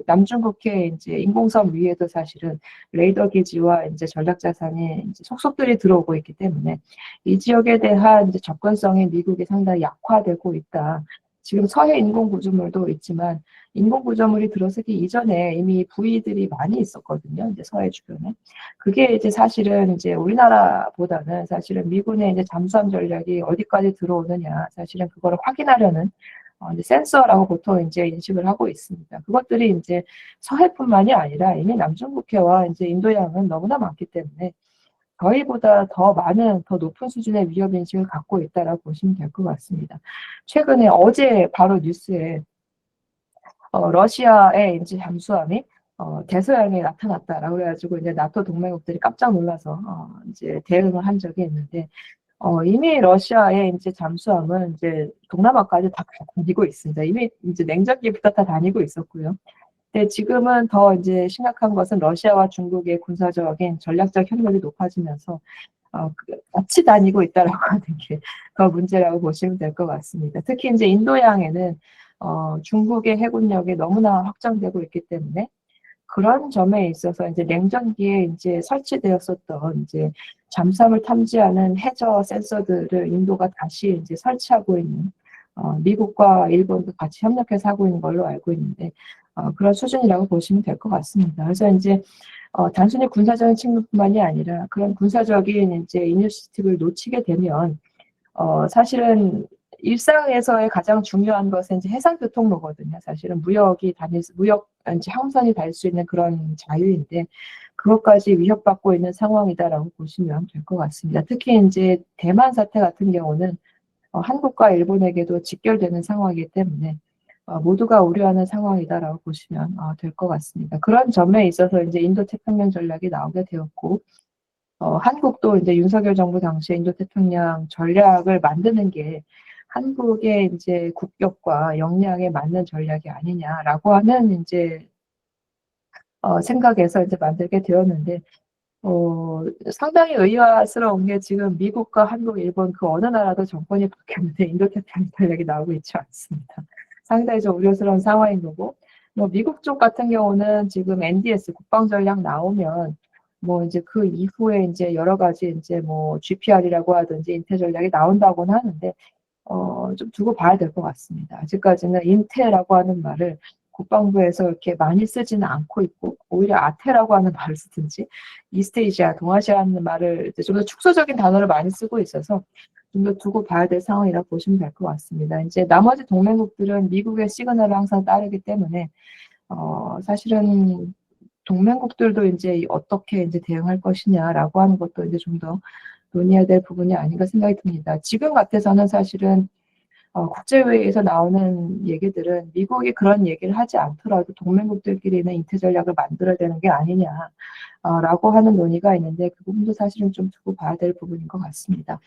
남중국해 이제 인공섬 위에도 사실은 레이더 기지와 이제 전략 자산이 이제 속속들이 들어오고 있기 때문에 이 지역에 대한 이제 접근성이 미국이 상당히 약화되고 있다. 지금 서해 인공 구조물도 있지만 인공 구조물이 들어서기 이전에 이미 부위들이 많이 있었거든요. 이제 서해 주변에. 그게 이제 사실은 이제 우리나라보다는 사실은 미군의 이제 잠수함 전략이 어디까지 들어오느냐, 사실은 그거를 확인하려는 이제 센서라고 보통 이제 인식을 하고 있습니다. 그것들이 이제 서해뿐만이 아니라 이미 남중국해와 이제 인도양은 너무나 많기 때문에 저희보다 더 많은, 더 높은 수준의 위협 인식을 갖고 있다라고 보시면 될 것 같습니다. 최근에 어제 바로 뉴스에 러시아의 이제 잠수함이 대서양에 나타났다라고 해가지고 이제 나토 동맹국들이 깜짝 놀라서 이제 대응을 한 적이 있는데 이미 러시아의 이제 잠수함은 이제 동남아까지 다 다니고 있습니다. 이미 이제 냉전기부터 다 다니고 있었고요. 근데 지금은 더 이제 심각한 것은 러시아와 중국의 군사적인 전략적 협력이 높아지면서 같이 다니고 있다라고 하는 게 더 문제라고 보시면 될 것 같습니다. 특히 이제 인도양에는 중국의 해군력이 너무나 확장되고 있기 때문에 그런 점에 있어서 이제 냉전기에 이제 설치되었었던 이제 잠수함을 탐지하는 해저 센서들을 인도가 다시 이제 설치하고 있는 미국과 일본도 같이 협력해서 하고 있는 걸로 알고 있는데 그런 수준이라고 보시면 될 것 같습니다. 그래서 이제 단순히 군사적인 측면뿐만이 아니라 그런 군사적인 이제 이니시티브를 놓치게 되면 사실은 일상에서의 가장 중요한 것은 이제 해상교통로거든요. 사실은 무역, 이제 항선이 달 수 있는 그런 자유인데, 그것까지 위협받고 있는 상황이다라고 보시면 될 것 같습니다. 특히 이제 대만 사태 같은 경우는 한국과 일본에게도 직결되는 상황이기 때문에 모두가 우려하는 상황이다라고 보시면 될 것 같습니다. 그런 점에 있어서 이제 인도 태평양 전략이 나오게 되었고, 한국도 이제 윤석열 정부 당시에 인도태평양 전략을 만드는 게 한국의 이제 국격과 역량에 맞는 전략이 아니냐라고 하는 이제 생각에서 이제 만들게 되었는데 상당히 의아스러운 게 지금 미국과 한국, 일본 그 어느 나라도 정권이 바뀌었는데 인도태평양 전략이 나오고 있지 않습니다. 상당히 좀 우려스러운 상황인 거고, 뭐 미국 쪽 같은 경우는 지금 NDS 국방 전략 나오면 뭐 이제 그 이후에 이제 여러 가지 이제 뭐 GPR이라고 하든지 인텔 전략이 나온다고는 하는데 좀 두고 봐야 될 것 같습니다. 아직까지는 인텔이라고 하는 말을 국방부에서 이렇게 많이 쓰지는 않고 있고, 오히려 아테라고 하는 말을 쓰든지, 이스트에이시아, 동아시아 하는 말을 좀 더 축소적인 단어를 많이 쓰고 있어서 좀 더 두고 봐야 될 상황이라고 보시면 될 것 같습니다. 이제 나머지 동맹국들은 미국의 시그널을 항상 따르기 때문에, 사실은 동맹국들도 이제 어떻게 이제 대응할 것이냐라고 하는 것도 이제 좀 더 논의해야 될 부분이 아닌가 생각이 듭니다. 지금 같아서는 사실은 국제회의에서 나오는 얘기들은 미국이 그런 얘기를 하지 않더라도 동맹국들끼리는 인태 전략을 만들어야 되는 게 아니냐라고 하는 논의가 있는데 그 부분도 사실은 좀 두고 봐야 될 부분인 것 같습니다.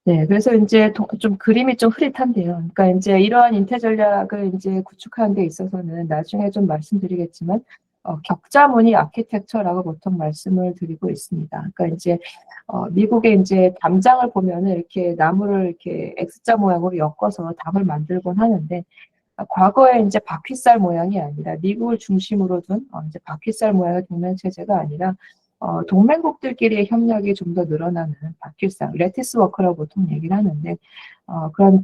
네, 그래서 이제 좀 그림이 좀 흐릿한데요. 그러니까 이제 이러한 인태 전략을 이제 구축하는 데 있어서는 나중에 좀 말씀드리겠지만, 격자무늬 아키텍처라고 보통 말씀을 드리고 있습니다. 그러니까 이제 미국의 이제 담장을 보면은 이렇게 나무를 이렇게 X자 모양으로 엮어서 담을 만들곤 하는데, 과거에 이제 바퀴살 모양이 아니라 미국을 중심으로 둔 이제 바퀴살 모양의 동맹 체제가 아니라 동맹국들끼리의 협력이 좀 더 늘어나는 바퀴살, 레티스 워크라고 보통 얘기를 하는데 그런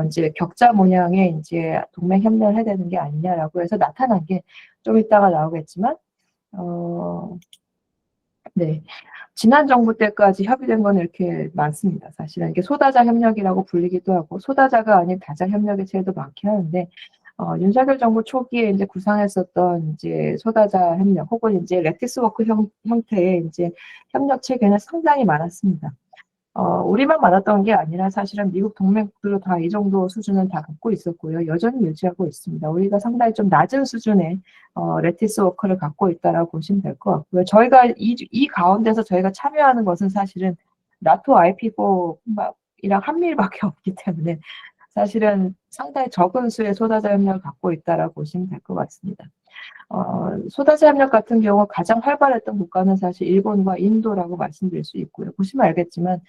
이제 격자 모양의 이제 동맹 협력을 해야 되는 게 아니냐라고 해서 나타난 게 좀 이따가 나오겠지만 네. 지난 정부 때까지 협의된 건 이렇게 많습니다. 사실은 이게 소다자 협력이라고 불리기도 하고 소다자가 아닌 다자 협력의 체도 많긴 하는데 윤석열 정부 초기에 이제 구상했었던 이제 소다자 협력 혹은 이제 레티스워크 형태의 이제 협력 체계는 상당히 많았습니다. 우리만 많았던 게 아니라 사실은 미국 동맹국들도 다 이 정도 수준은 다 갖고 있었고요. 여전히 유지하고 있습니다. 우리가 상당히 좀 낮은 수준의 레티스 워크를 갖고 있다라고 보시면 될 것 같고요. 저희가 이 가운데서 저희가 참여하는 것은 사실은 나토 IP4이랑 한미일밖에 없기 때문에 사실은 상당히 적은 수의 소다자 협력을 갖고 있다라고 보시면 될 것 같습니다. 소다자 협력 같은 경우 가장 활발했던 국가는 사실 일본과 인도라고 말씀드릴 수 있고요. 보시면 알겠지만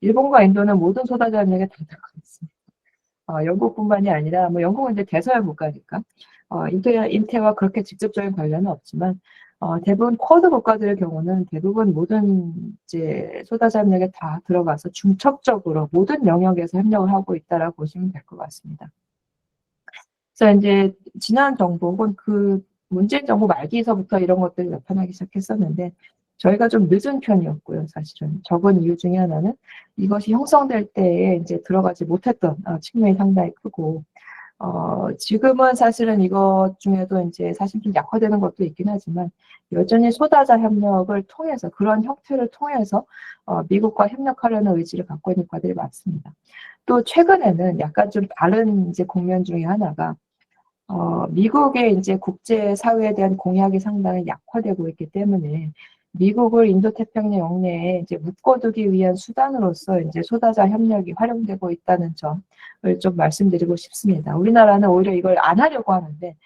일본과 인도는 모든 소다자 협력에 다 들어가 있습니다. 영국뿐만이 아니라 뭐 영국은 이제 대서양 국가니까 인태와 그렇게 직접적인 관련은 없지만 대부분 쿼드 국가들의 경우는 대부분 모든 이제 소다자 협력에 다 들어가서 중첩적으로 모든 영역에서 협력을 하고 있다라고 보시면 될 것 같습니다. 그래서 이제 지난 정부 혹은 그 문재인 정부 말기에서부터 이런 것들이 나타나기 시작했었는데 저희가 좀 늦은 편이었고요. 사실은 적은 이유 중에 하나는 이것이 형성될 때에 이제 들어가지 못했던 측면이 상당히 크고 지금은 사실은 이것 중에도 이제 사실 좀 약화되는 것도 있긴 하지만 여전히 소다자 협력을 통해서 그런 형태를 통해서 미국과 협력하려는 의지를 갖고 있는 국가들이 많습니다. 또 최근에는 약간 좀 다른 이제 국면 중에 하나가 미국의 이제 국제사회에 대한 공약이 상당히 약화되고 있기 때문에 미국을 인도태평양 영내에 이제 묶어두기 위한 수단으로서 이제 소다자 협력이 활용되고 있다는 점을 좀 말씀드리고 싶습니다. 우리나라는 오히려 이걸 안 하려고 하는데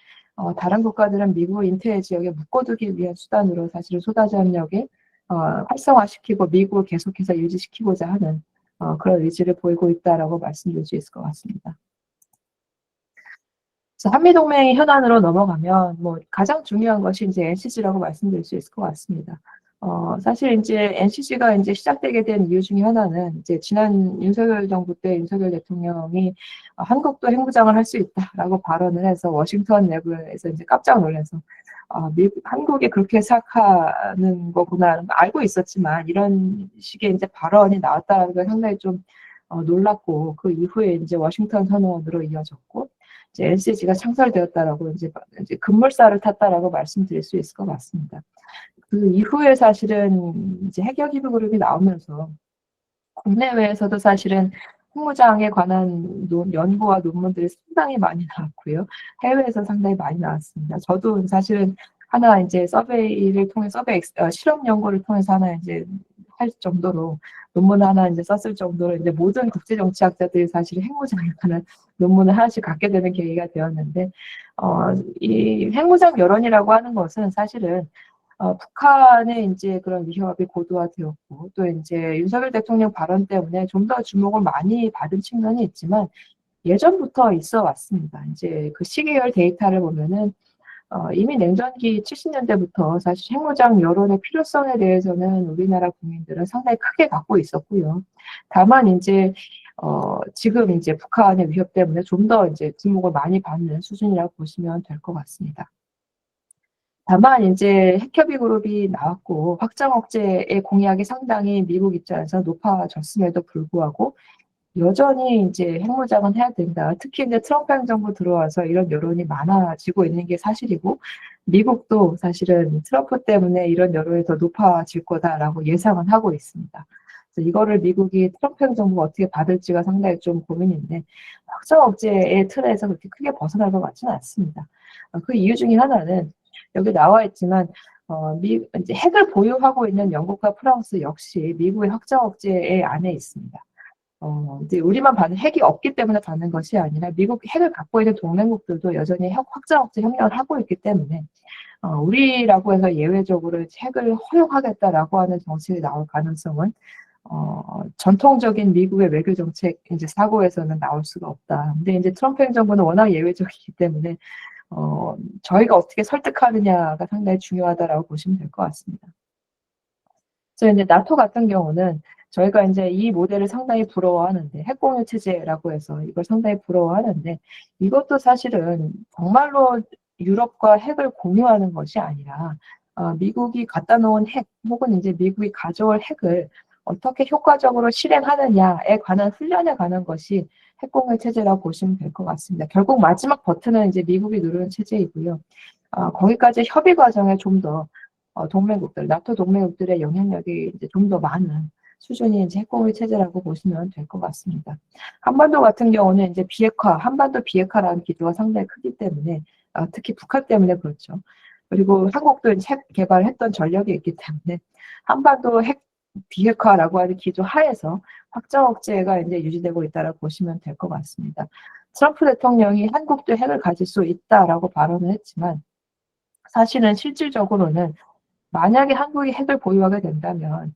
다른 국가들은 미국 인태 지역에 묶어두기 위한 수단으로 사실은 소다자 협력에 활성화시키고 미국을 계속해서 유지시키고자 하는 그런 의지를 보이고 있다라고 말씀드릴 수 있을 것 같습니다. 그래서 한미동맹의 현안으로 넘어가면 뭐 가장 중요한 것이 이제 NCG라고 말씀드릴 수 있을 것 같습니다. 사실 이제 NCG가 이제 시작되게 된 이유 중에 하나는 이제 지난 윤석열 정부 때 윤석열 대통령이 한국도 핵무장을 할 수 있다라고 발언을 해서 워싱턴 내부에서 이제 깜짝 놀라서 한국이 그렇게 생각하는 거구나 알고 있었지만 이런 식의 이제 발언이 나왔다는 걸 상당히 좀 놀랐고 그 이후에 이제 워싱턴 선언으로 이어졌고 이제 NCG가 창설되었다라고 이제 급물살을 탔다라고 말씀드릴 수 있을 것 같습니다. 그 이후에 사실은 이제 핵협의부 그룹이 나오면서 국내외에서도 사실은 핵무장에 관한 연구와 논문들이 상당히 많이 나왔고요. 해외에서 상당히 많이 나왔습니다. 저도 사실은 하나 이제 서베이를 통해 실험 연구를 통해서 하나 이제 할 정도로 논문 하나 이제 썼을 정도로 이제 모든 국제 정치학자들이 사실 핵무장에 관한 논문을 하나씩 갖게 되는 계기가 되었는데 이 핵무장 여론이라고 하는 것은 사실은 북한의 이제 그런 위협이 고도화되었고 또 이제 윤석열 대통령 발언 때문에 좀 더 주목을 많이 받은 측면이 있지만 예전부터 있어 왔습니다. 이제 그 시계열 데이터를 보면은 이미 냉전기 70년대부터 사실 핵무장 여론의 필요성에 대해서는 우리나라 국민들은 상당히 크게 갖고 있었고요. 다만 이제 지금 이제 북한의 위협 때문에 좀 더 이제 주목을 많이 받는 수준이라고 보시면 될 것 같습니다. 다만 이제 핵협의 그룹이 나왔고 확장 억제의 공약이 상당히 미국 입장에서 높아졌음에도 불구하고 여전히 이제 핵무장은 해야 된다. 특히 이제 트럼프 행정부 들어와서 이런 여론이 많아지고 있는 게 사실이고 미국도 사실은 트럼프 때문에 이런 여론이 더 높아질 거다라고 예상은 하고 있습니다. 그래서 이거를 미국이 트럼프 행정부가 어떻게 받을지가 상당히 좀 고민인데 확장 억제의 틀에서 그렇게 크게 벗어날 것 같지는 않습니다. 그 이유 중에 하나는 여기 나와 있지만 이제 핵을 보유하고 있는 영국과 프랑스 역시 미국의 확장 억제의 안에 있습니다. 이제 우리만 받는 핵이 없기 때문에 받는 것이 아니라 미국 핵을 갖고 있는 동맹국들도 여전히 핵 확장 억제 협력을 하고 있기 때문에 우리라고 해서 예외적으로 핵을 허용하겠다라고 하는 정책이 나올 가능성은 전통적인 미국의 외교 정책 이제 사고에서는 나올 수가 없다. 근데 이제 트럼프 행정부는 워낙 예외적이기 때문에 저희가 어떻게 설득하느냐가 상당히 중요하다라고 보시면 될 것 같습니다. 그래서 이제 나토 같은 경우는 저희가 이제 이 모델을 상당히 부러워하는데 핵공유 체제라고 해서 이걸 상당히 부러워하는데 이것도 사실은 정말로 유럽과 핵을 공유하는 것이 아니라 미국이 갖다 놓은 핵 혹은 이제 미국이 가져올 핵을 어떻게 효과적으로 실행하느냐에 관한 훈련에 관한 것이 핵공유 체제라고 보시면 될 것 같습니다. 결국 마지막 버튼은 이제 미국이 누르는 체제이고요. 거기까지 협의 과정에 좀 더 동맹국들, 나토 동맹국들의 영향력이 이제 좀 더 많은 수준이 이제 핵공유 체제라고 보시면 될 것 같습니다. 한반도 같은 경우는 이제 비핵화, 한반도 비핵화라는 기조가 상당히 크기 때문에 특히 북한 때문에 그렇죠. 그리고 한국도 이제 핵 개발했던 전력이 있기 때문에 한반도 핵 비핵화라고 하는 기조 하에서 확장 억제가 이제 유지되고 있다라고 보시면 될 것 같습니다. 트럼프 대통령이 한국도 핵을 가질 수 있다라고 발언을 했지만 사실은 실질적으로는 만약에 한국이 핵을 보유하게 된다면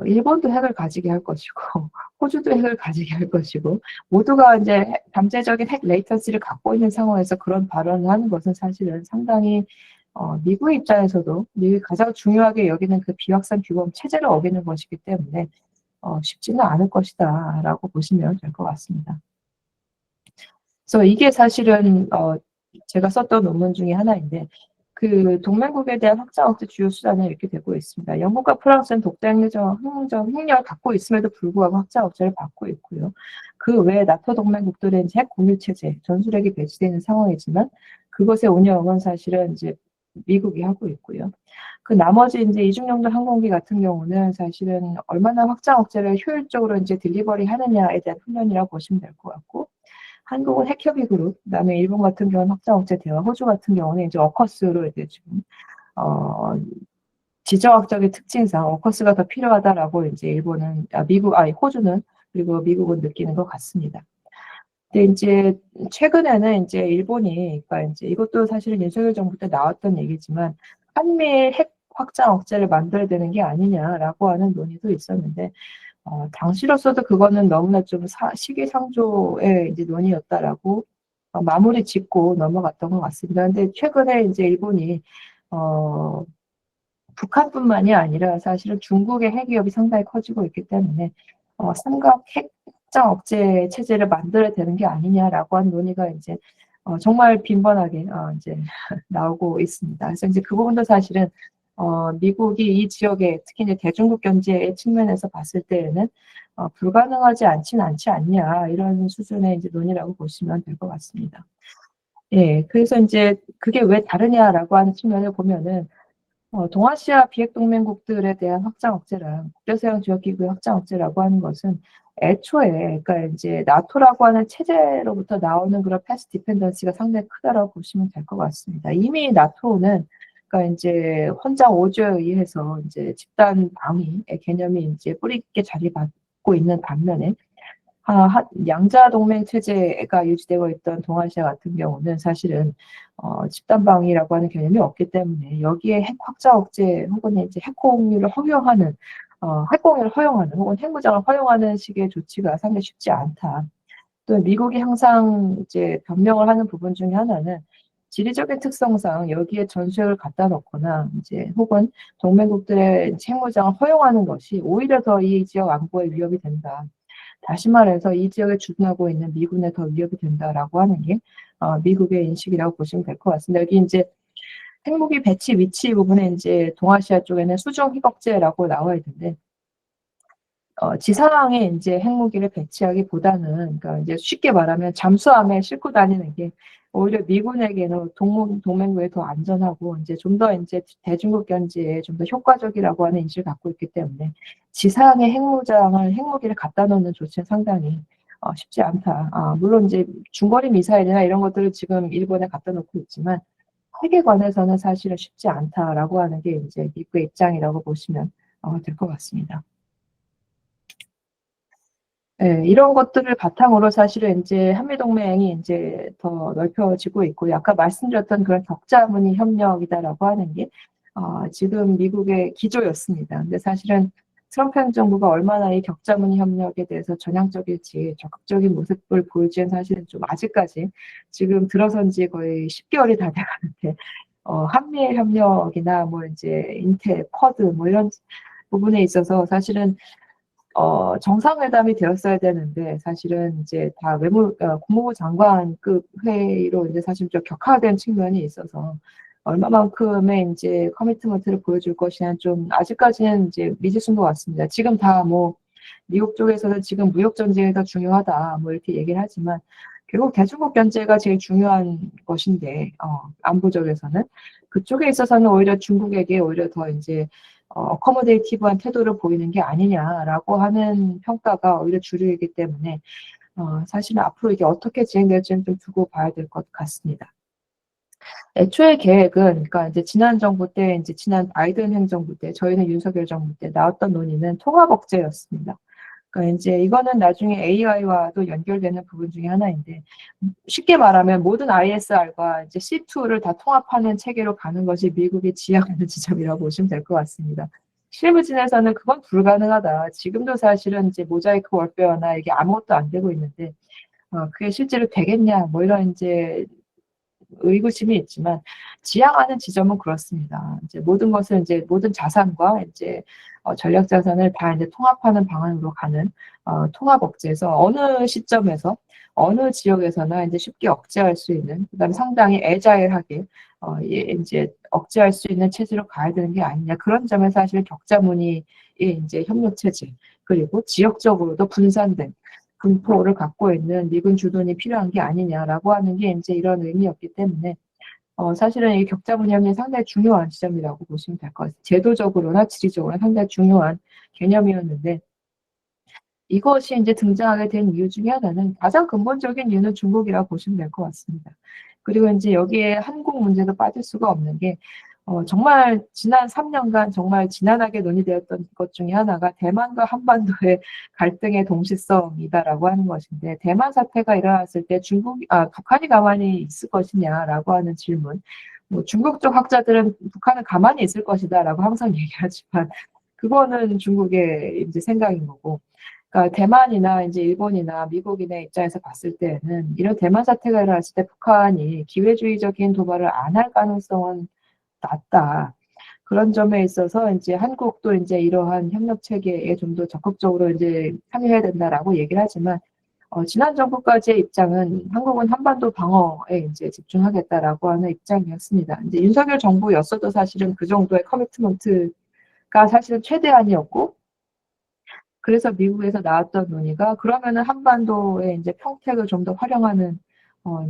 일본도 핵을 가지게 할 것이고 호주도 핵을 가지게 할 것이고 모두가 이제 잠재적인 핵 레이턴시를 갖고 있는 상황에서 그런 발언을 하는 것은 사실은 상당히 미국 입장에서도 미국이 가장 중요하게 여기는 그 비확산 규범 체제를 어기는 것이기 때문에 쉽지는 않을 것이다라고 보시면 될 것 같습니다. 그래서 이게 사실은 제가 썼던 논문 중에 하나인데 그 동맹국에 대한 확장 억제 주요 수단은 이렇게 되고 있습니다. 영국과 프랑스는 독자적 핵력을 갖고 있음에도 불구하고 확장 억제를 받고 있고요. 그 외에 나토 동맹국들은 이제 핵 공유 체제, 전술핵이 배치되는 상황이지만 그것의 운영은 사실은 이제 미국이 하고 있고요. 그 나머지 이제 이중용도 항공기 같은 경우는 사실은 얼마나 확장 억제를 효율적으로 이제 딜리버리 하느냐에 대한 훈련이라고 보시면 될 것 같고. 한국은 핵협의 그룹, 그다음에 일본 같은 경우는 확장 억제 대화, 호주 같은 경우는 이제 어커스로 이제 지금 어, 지정학적인 특징상 어커스가 더 필요하다라고 이제 호주는 그리고 미국은 느끼는 것 같습니다. 근데 이제 최근에는 이제 일본이, 그러니까 이제 이것도 사실은 윤석열 정부 때 나왔던 얘기지만 한미일 핵 확장 억제를 만들어야 되는 게 아니냐라고 하는 논의도 있었는데 당시로서도 그거는 너무나 좀 시기상조의 이제 논의였다라고 마무리 짓고 넘어갔던 것 같습니다. 근데 최근에 이제 일본이 어, 북한뿐만이 아니라 사실은 중국의 핵위협이 상당히 커지고 있기 때문에 삼각 핵장 억제 체제를 만들어야 되는 게 아니냐라고 하는 논의가 이제 정말 빈번하게 이제 나오고 있습니다. 그래서 이제 그 부분도 사실은 미국이 이 지역에 특히 이제 대중국 견제의 측면에서 봤을 때에는 불가능하지 않지 않냐 이런 수준의 이제 논의라고 보시면 될 것 같습니다. 예, 그래서 이제 그게 왜 다르냐라고 하는 측면을 보면은 동아시아 비핵동맹국들에 대한 확장 억제랑 국제서양 지역기구의 확장 억제라고 하는 것은 애초에 그러니까 이제 나토라고 하는 체제로부터 나오는 그런 패스 디펜던시가 상당히 크다라고 보시면 될 것 같습니다. 이미 나토는 그러니까 이제 헌장 5조에 의해서 이제 집단 방위의 개념이 이제 뿌리 있게 자리 잡고 있는 반면에 양자 동맹 체제가 유지되고 있던 동아시아 같은 경우는 사실은 집단 방위라고 하는 개념이 없기 때문에 여기에 핵 확장 억제 혹은 이제 핵 공유를 허용하는 핵 공유를 허용하는 혹은 핵무장을 허용하는 식의 조치가 상당히 쉽지 않다. 또 미국이 항상 이제 변명을 하는 부분 중에 하나는 지리적인 특성상 여기에 전술을 갖다 놓거나 이제 혹은 동맹국들의 핵무장을 허용하는 것이 오히려 더 이 지역 안보에 위협이 된다. 다시 말해서 이 지역에 주둔하고 있는 미군에 더 위협이 된다라고 하는 게 미국의 인식이라고 보시면 될 것 같습니다. 여기 이제 핵무기 배치 위치 부분에 이제 동아시아 쪽에는 수중 핵억제라고 나와 있는데 지상에 이제 핵무기를 배치하기보다는 그러니까 이제 쉽게 말하면 잠수함에 싣고 다니는 게 오히려 미군에게는 동맹국에 더 안전하고 이제 좀 더 이제 대중국 견제에 좀 더 효과적이라고 하는 인식을 갖고 있기 때문에 지상에 핵무기를 갖다 놓는 조치는 상당히 쉽지 않다. 물론 이제 중거리 미사일이나 이런 것들을 지금 일본에 갖다 놓고 있지만 핵에 관해서는 사실은 쉽지 않다라고 하는 게 이제 미국의 입장이라고 보시면 될 것 같습니다. 예, 이런 것들을 바탕으로 사실은 이제 한미동맹이 이제 더 넓혀지고 있고, 아까 말씀드렸던 그런 격자무늬 협력이다라고 하는 게, 지금 미국의 기조였습니다. 근데 사실은 트럼프 행정부가 얼마나 이 격자무늬 협력에 대해서 전향적일지 적극적인 모습을 보일지는 사실은 좀 아직까지 지금 들어선 지 거의 10개월이 다 돼가는데, 한미일 협력이나 뭐 이제 인텔, 쿼드 뭐 이런 부분에 있어서 사실은 정상회담이 되었어야 되는데 사실은 이제 다 국무부 장관급 회의로 이제 사실 좀 격화된 측면이 있어서 얼마만큼의 이제 커미트먼트를 보여줄 것이냐 좀 아직까지는 이제 미지수인 것 같습니다. 지금 다 뭐 미국 쪽에서는 지금 무역 전쟁이 더 중요하다 뭐 이렇게 얘기를 하지만 결국 대중국 견제가 제일 중요한 것인데 안보적에서는 그쪽에 있어서는 오히려 중국에게 오히려 더 이제 어커머데이티브한 태도를 보이는 게 아니냐라고 하는 평가가 오히려 주류이기 때문에 사실은 앞으로 이게 어떻게 진행될지는 좀 두고 봐야 될 것 같습니다. 애초에 계획은 그러니까 이제 지난 정부 때 이제 지난 바이든 행정부 때 저희는 윤석열 정부 때 나왔던 논의는 통합 억제였습니다. 그러니까 이제 이거는 나중에 AI와도 연결되는 부분 중에 하나인데 쉽게 말하면 모든 ISR과 이제 C2를 다 통합하는 체계로 가는 것이 미국이 지향하는 지점이라고 보시면 될 것 같습니다. 실무진에서는 그건 불가능하다. 지금도 사실은 이제 모자이크 월페어나 이게 아무것도 안 되고 있는데 그게 실제로 되겠냐 뭐 이런 이제 의구심이 있지만 지향하는 지점은 그렇습니다. 이제 모든 것을 이제 모든 자산과 이제 전략 자산을 다 이제 통합하는 방안으로 가는 통합 억제에서 어느 시점에서 어느 지역에서나 이제 쉽게 억제할 수 있는 그다음에 상당히 애자일하게 이제 억제할 수 있는 체제로 가야 되는 게 아니냐 그런 점에서 사실 격자무늬의 이제 협력 체제 그리고 지역적으로도 분산된 분포를 갖고 있는 미군 주둔이 필요한 게 아니냐라고 하는 게 이제 이런 의미였기 때문에 사실은 이 격자 분열이 상당히 중요한 지점이라고 보시면 될 것 같아요. 제도적으로나 지리적으로나 상당히 중요한 개념이었는데 이것이 이제 등장하게 된 이유 중에 하나는 가장 근본적인 이유는 중국이라고 보시면 될 것 같습니다. 그리고 이제 여기에 한국 문제도 빠질 수가 없는 게 정말 지난 3년간 정말 지난하게 논의되었던 것 중에 하나가 대만과 한반도의 갈등의 동시성이다라고 하는 것인데 대만 사태가 일어났을 때 북한이 가만히 있을 것이냐라고 하는 질문. 뭐 중국 쪽 학자들은 북한은 가만히 있을 것이다라고 항상 얘기하지만 그거는 중국의 이제 생각인 거고. 그러니까 대만이나 이제 일본이나 미국인의 입장에서 봤을 때는 이런 대만 사태가 일어났을 때 북한이 기회주의적인 도발을 안 할 가능성은 낮다. 그런 점에 있어서 이제 한국도 이제 이러한 협력 체계에 좀 더 적극적으로 이제 참여해야 된다라고 얘기를 하지만 지난 정부까지의 입장은 한국은 한반도 방어에 이제 집중하겠다라고 하는 입장이었습니다. 이제 윤석열 정부였어도 사실은 그 정도의 커미트먼트가 사실은 최대한이었고 그래서 미국에서 나왔던 논의가 그러면은 한반도의 이제 평택을 좀 더 활용하는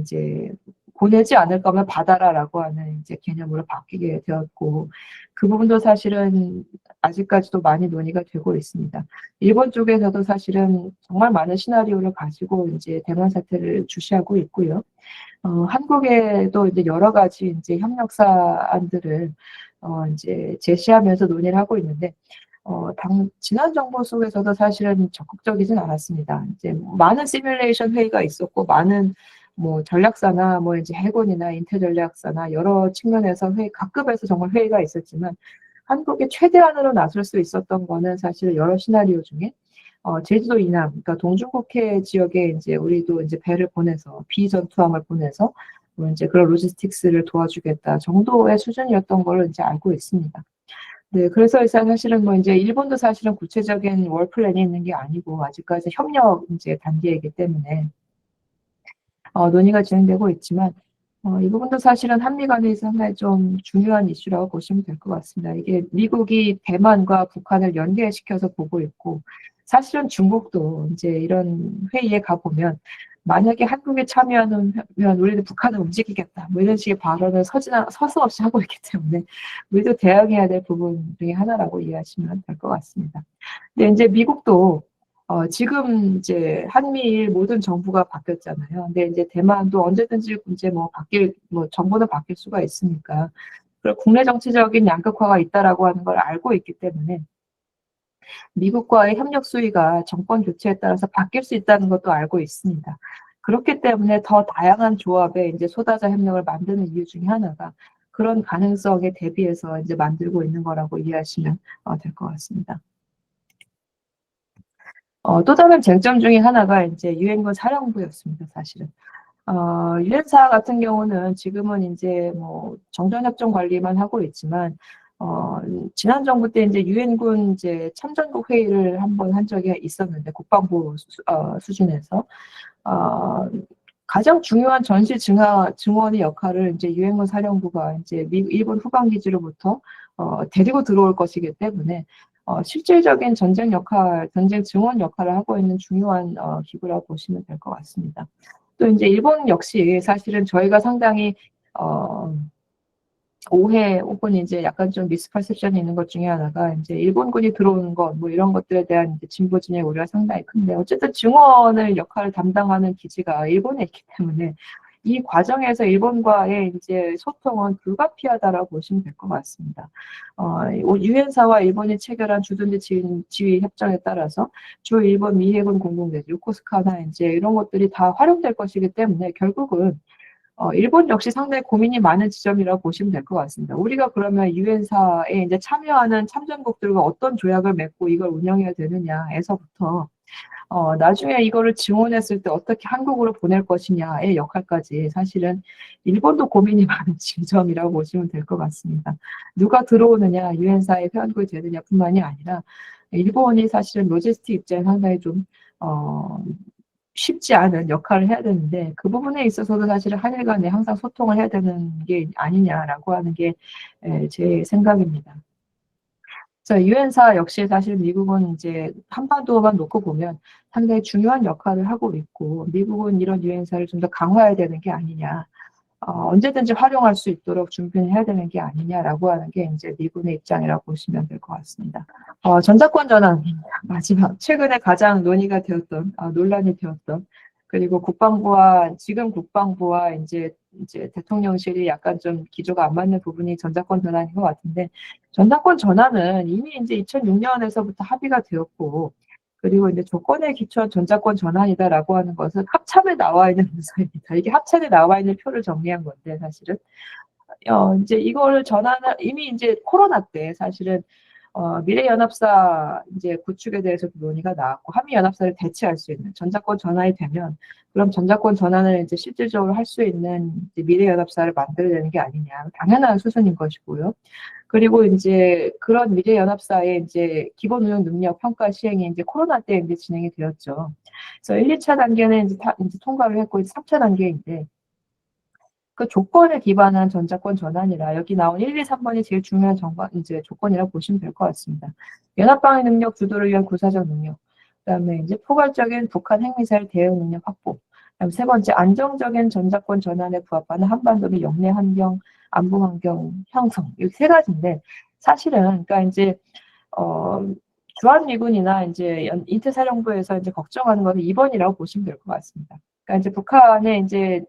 이제 보내지 않을 거면 받아라라고 하는 이제 개념으로 바뀌게 되었고 그 부분도 사실은 아직까지도 많이 논의가 되고 있습니다. 일본 쪽에서도 사실은 정말 많은 시나리오를 가지고 이제 대만 사태를 주시하고 있고요. 한국에도 이제 여러 가지 이제 협력 사안들을 이제 제시하면서 논의를 하고 있는데 지난 정부 속에서도 사실은 적극적이진 않았습니다. 이제 많은 시뮬레이션 회의가 있었고, 많은 뭐 전략사나 뭐 이제 해군이나 인텔 전략사나 여러 측면에서 각급에서 정말 회의가 있었지만, 한국이 최대한으로 나설 수 있었던 거는 사실 여러 시나리오 중에 제주도 이남, 그러니까 동중국해 지역에 이제 우리도 이제 배를 보내서 비전투함을 보내서 뭐 이제 그런 로지스틱스를 도와주겠다 정도의 수준이었던 걸로 이제 알고 있습니다. 네, 그래서 일단 사실은 뭐 이제 일본도 사실은 구체적인 월 플랜이 있는 게 아니고 아직까지 협력 이제 단계이기 때문에 논의가 진행되고 있지만 이 부분도 사실은 한미 간에 상당히 좀 중요한 이슈라고 보시면 될 것 같습니다. 이게 미국이 대만과 북한을 연계시켜서 보고 있고 사실은 중국도 이제 이런 회의에 가보면 만약에 한국에 참여하면 우리는 북한을 움직이겠다 뭐 이런 식의 발언을 서슴없이 하고 있기 때문에 우리도 대응해야 될 부분 중에 하나라고 이해하시면 될 것 같습니다. 근데 이제 미국도 지금 이제 한미일 모든 정부가 바뀌었잖아요. 근데 이제 대만도 언제든지 이제 정부는 바뀔 수가 있으니까. 그리고 국내 정치적인 양극화가 있다라고 하는 걸 알고 있기 때문에 미국과의 협력 수위가 정권 교체에 따라서 바뀔 수 있다는 것도 알고 있습니다. 그렇기 때문에 더 다양한 조합에 이제 소다자 협력을 만드는 이유 중에 하나가 그런 가능성에 대비해서 이제 만들고 있는 거라고 이해하시면 될 것 같습니다. 또 다른 쟁점 중에 하나가 이제 유엔군 사령부였습니다, 사실은. 유엔사 같은 경우는 지금은 이제 뭐 정전협정 관리만 하고 있지만, 지난 정부 때 이제 유엔군 이제 참전국 회의를 한번 한 적이 있었는데, 국방부 수준에서. 가장 중요한 전시 증원의 역할을 이제 유엔군 사령부가 이제 일본 후방 기지로부터 데리고 들어올 것이기 때문에 실질적인 전쟁 증원 역할을 하고 있는 중요한 기구라고 보시면 될 것 같습니다. 또 이제 일본 역시 사실은 저희가 상당히 오해 혹은 이제 약간 좀 미스퍼셉션이 있는 것 중에 하나가 이제 일본군이 들어오는 것 뭐 이런 것들에 대한 이제 진보 진영의 우려가 상당히 큰데 어쨌든 증원을 역할을 담당하는 기지가 일본에 있기 때문에 이 과정에서 일본과의 이제 소통은 불가피하다라고 보시면 될 것 같습니다. 유엔사와 일본이 체결한 주둔지 지휘 협정에 따라서 주 일본 미해군 공동대지 요코스카나 이제 이런 것들이 다 활용될 것이기 때문에 결국은 일본 역시 상당히 고민이 많은 지점이라고 보시면 될 것 같습니다. 우리가 그러면 유엔사에 이제 참여하는 참전국들과 어떤 조약을 맺고 이걸 운영해야 되느냐에서부터 나중에 이거를 증원했을 때 어떻게 한국으로 보낼 것이냐의 역할까지 사실은 일본도 고민이 많은 지점이라고 보시면 될 것 같습니다. 누가 들어오느냐, 유엔사에 회원국이 되느냐뿐만이 아니라 일본이 사실은 로지스틱 입장에 상당히 좀 쉽지 않은 역할을 해야 되는데 그 부분에 있어서도 사실은 한일 간에 항상 소통을 해야 되는 게 아니냐라고 하는 게 제 생각입니다. 그래서 유엔사 역시 사실 미국은 이제 한반도만 놓고 보면 상당히 중요한 역할을 하고 있고 미국은 이런 유엔사를 좀 더 강화해야 되는 게 아니냐. 언제든지 활용할 수 있도록 준비를 해야 되는 게 아니냐라고 하는 게 이제 미군의 입장이라고 보시면 될 것 같습니다. 전자권 전환 마지막 최근에 가장 논의가 되었던 논란이 되었던 그리고 지금 국방부와 이제 대통령실이 약간 좀 기조가 안 맞는 부분이 전자권 전환인 것 같은데 전자권 전환은 이미 이제 2006년에서부터 합의가 되었고 그리고 이제 조건에 기초한 전자권 전환이다라고 하는 것은 합참에 나와 있는 문서입니다. 이게 합참에 나와 있는 표를 정리한 건데 사실은 이제 이거를 전환을 이미 이제 코로나 때 사실은 미래연합사 이제 구축에 대해서도 논의가 나왔고 한미연합사를 대체할 수 있는 전자권 전환이 되면 그럼 전자권 전환을 이제 실질적으로 할 수 있는 이제 미래연합사를 만들어야 되는 게 아니냐 당연한 수순인 것이고요. 그리고 이제 그런 미래연합사의 이제 기본 운영 능력 평가 시행이 이제 코로나 때 이제 진행이 되었죠. 그래서 1, 2차 단계는 이제 통과를 했고 이제 3차 단계인데 그 조건에 기반한 전자권 전환이라 여기 나온 1, 2, 3번이 제일 중요한 이제 조건이라고 보시면 될 것 같습니다. 연합방위 능력 주도를 위한 군사적 능력, 그다음에 이제 포괄적인 북한 핵미사일 대응 능력 확보, 그다음 세 번째 안정적인 전자권 전환에 부합하는 한반도 및 영내 환경, 안보 환경 형성 이 세 가지인데 사실은 그러니까 이제 어, 주한미군이나 이제 인태사령부에서 이제 걱정하는 것은 2번이라고 보시면 될 것 같습니다. 그러니까 이제 북한의 이제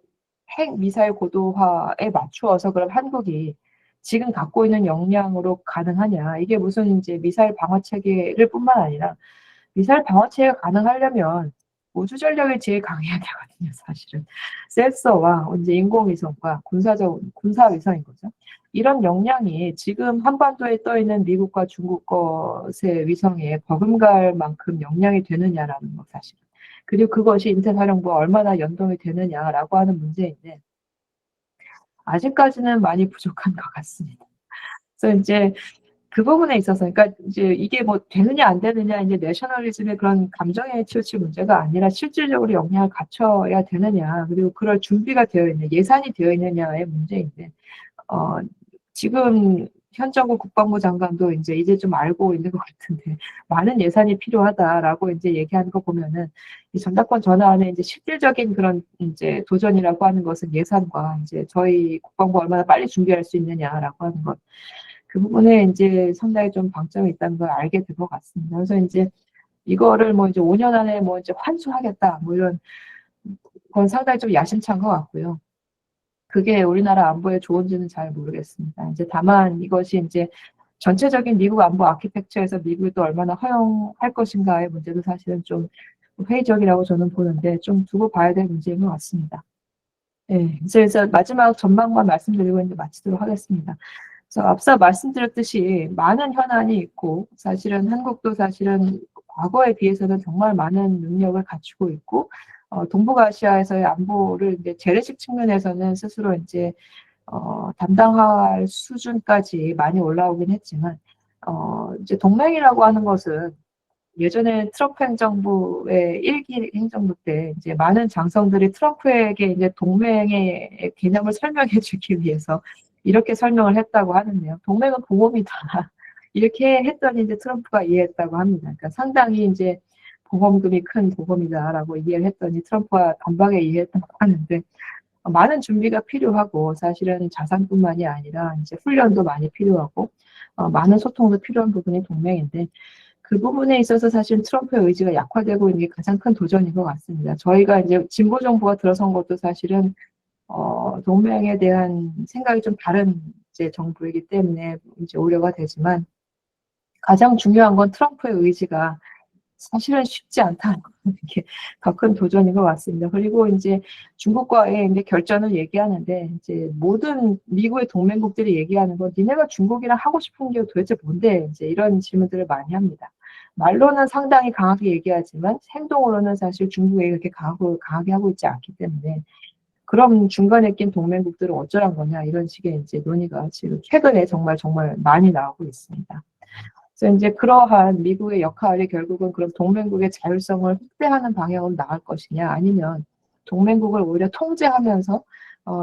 핵 미사일 고도화에 맞추어서 그럼 한국이 지금 갖고 있는 역량으로 가능하냐. 이게 무슨 이제 미사일 방어 체계를 뿐만 아니라 미사일 방어 체계가 가능하려면 우주 전력이 제일 강해야 되거든요, 사실은. 센서와 이제 인공위성과 군사위성인 거죠. 이런 역량이 지금 한반도에 떠 있는 미국과 중국 것의 위성에 버금갈 만큼 역량이 되느냐라는 거 사실. 그리고 그것이 인터사령부와 얼마나 연동이 되느냐라고 하는 문제인데 아직까지는 많이 부족한 것 같습니다. 그래서 이제 그 부분에 있어서 그러니까 이제 이게 뭐 되느냐 안 되느냐 이제 내셔널리즘의 그런 감정에 치우칠 문제가 아니라 실질적으로 역량을 갖춰야 되느냐 그리고 그럴 준비가 되어 있는 예산이 되어 있느냐의 문제인데 어, 지금 현 정부 국방부 장관도 이제 좀 알고 있는 것 같은데 많은 예산이 필요하다라고 이제 얘기하는 거 보면은 이 전작권 전환의 이제 실질적인 그런 이제 도전이라고 하는 것은 예산과 이제 저희 국방부 얼마나 빨리 준비할 수 있느냐라고 하는 것. 그 부분에 이제 상당히 좀 방점이 있다는 걸 알게 된 것 같습니다. 그래서 이제 이거를 뭐 이제 5년 안에 뭐 이제 환수하겠다 뭐 이런 건 상당히 좀 야심찬 것 같고요. 그게 우리나라 안보에 좋은지는 잘 모르겠습니다. 이제 다만 이것이 이제 전체적인 미국 안보 아키텍처에서 미국이 또 얼마나 허용할 것인가의 문제도 사실은 좀 회의적이라고 저는 보는데 좀 두고 봐야 될 문제인 것 같습니다. 네, 그래서 마지막 전망만 말씀드리고 이제 마치도록 하겠습니다. 그래서 앞서 말씀드렸듯이 많은 현안이 있고 사실은 한국도 사실은 과거에 비해서는 정말 많은 능력을 갖추고 있고 동북아시아에서의 안보를 이제 재래식 측면에서는 스스로 이제 담당할 수준까지 많이 올라오긴 했지만 이제 동맹이라고 하는 것은 예전에 트럼프 행정부의 1기 행정부 때 이제 많은 장성들이 트럼프에게 이제 동맹의 개념을 설명해 주기 위해서 이렇게 설명을 했다고 하는데요. 동맹은 보험이다. 이렇게 했더니 이제 트럼프가 이해했다고 합니다. 그러니까 상당히 이제 보험금이 큰 보험이다라고 이해를 했더니 트럼프가 단박에 이해했다고 하는데 많은 준비가 필요하고 사실은 자산뿐만이 아니라 이제 훈련도 많이 필요하고 많은 소통도 필요한 부분이 동맹인데 그 부분에 있어서 사실 트럼프의 의지가 약화되고 있는 게 가장 큰 도전인 것 같습니다. 저희가 이제 진보 정부가 들어선 것도 사실은 동맹에 대한 생각이 좀 다른 이제 정부이기 때문에 이제 우려가 되지만 가장 중요한 건 트럼프의 의지가 사실은 쉽지 않다는 게 더 큰 도전인 것 같습니다. 그리고 이제 중국과의 이제 결전을 얘기하는데 이제 모든 미국의 동맹국들이 얘기하는 건 니네가 중국이랑 하고 싶은 게 도대체 뭔데 이제 이런 질문들을 많이 합니다. 말로는 상당히 강하게 얘기하지만 행동으로는 사실 중국이 그렇게 강하게 하고 있지 않기 때문에 그럼 중간에 낀 동맹국들은 어쩌란 거냐 이런 식의 이제 논의가 지금 최근에 정말 많이 나오고 있습니다. 그래서 이제 그러한 미국의 역할이 결국은 그런 동맹국의 자율성을 확대하는 방향으로 나갈 것이냐 아니면 동맹국을 오히려 통제하면서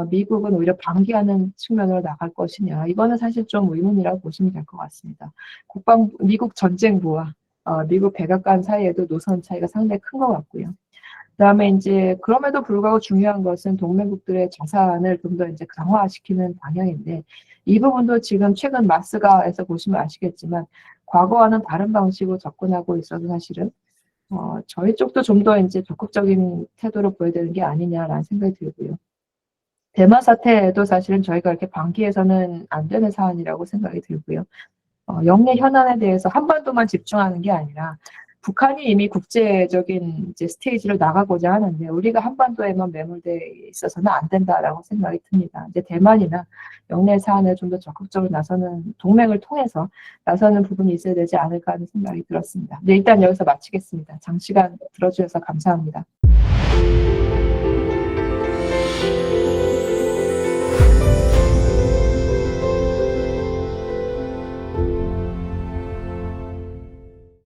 미국은 오히려 방기하는 측면으로 나갈 것이냐 이거는 사실 좀 의문이라고 보시면 될 것 같습니다. 미국 전쟁부와 미국 백악관 사이에도 노선 차이가 상당히 큰 것 같고요. 그다음에 이제 그럼에도 불구하고 중요한 것은 동맹국들의 자산을 좀 더 이제 강화시키는 방향인데 이 부분도 지금 최근 마스가에서 보시면 아시겠지만 과거와는 다른 방식으로 접근하고 있어서 사실은 저희 쪽도 좀 더 이제 적극적인 태도를 보여야 되는 게 아니냐라는 생각이 들고요. 대만 사태도 사실은 저희가 이렇게 방기해서는 안 되는 사안이라고 생각이 들고요. 영내 현안에 대해서 한반도만 집중하는 게 아니라 북한이 이미 국제적인 이제 스테이지를 나가고자 하는데 우리가 한반도에만 매몰돼 있어서는 안 된다라고 생각이 듭니다. 이제 대만이나 영내 사안에 좀 더 적극적으로 나서는 동맹을 통해서 나서는 부분이 있어야 되지 않을까 하는 생각이 들었습니다. 네, 일단 여기서 마치겠습니다. 장시간 들어주셔서 감사합니다.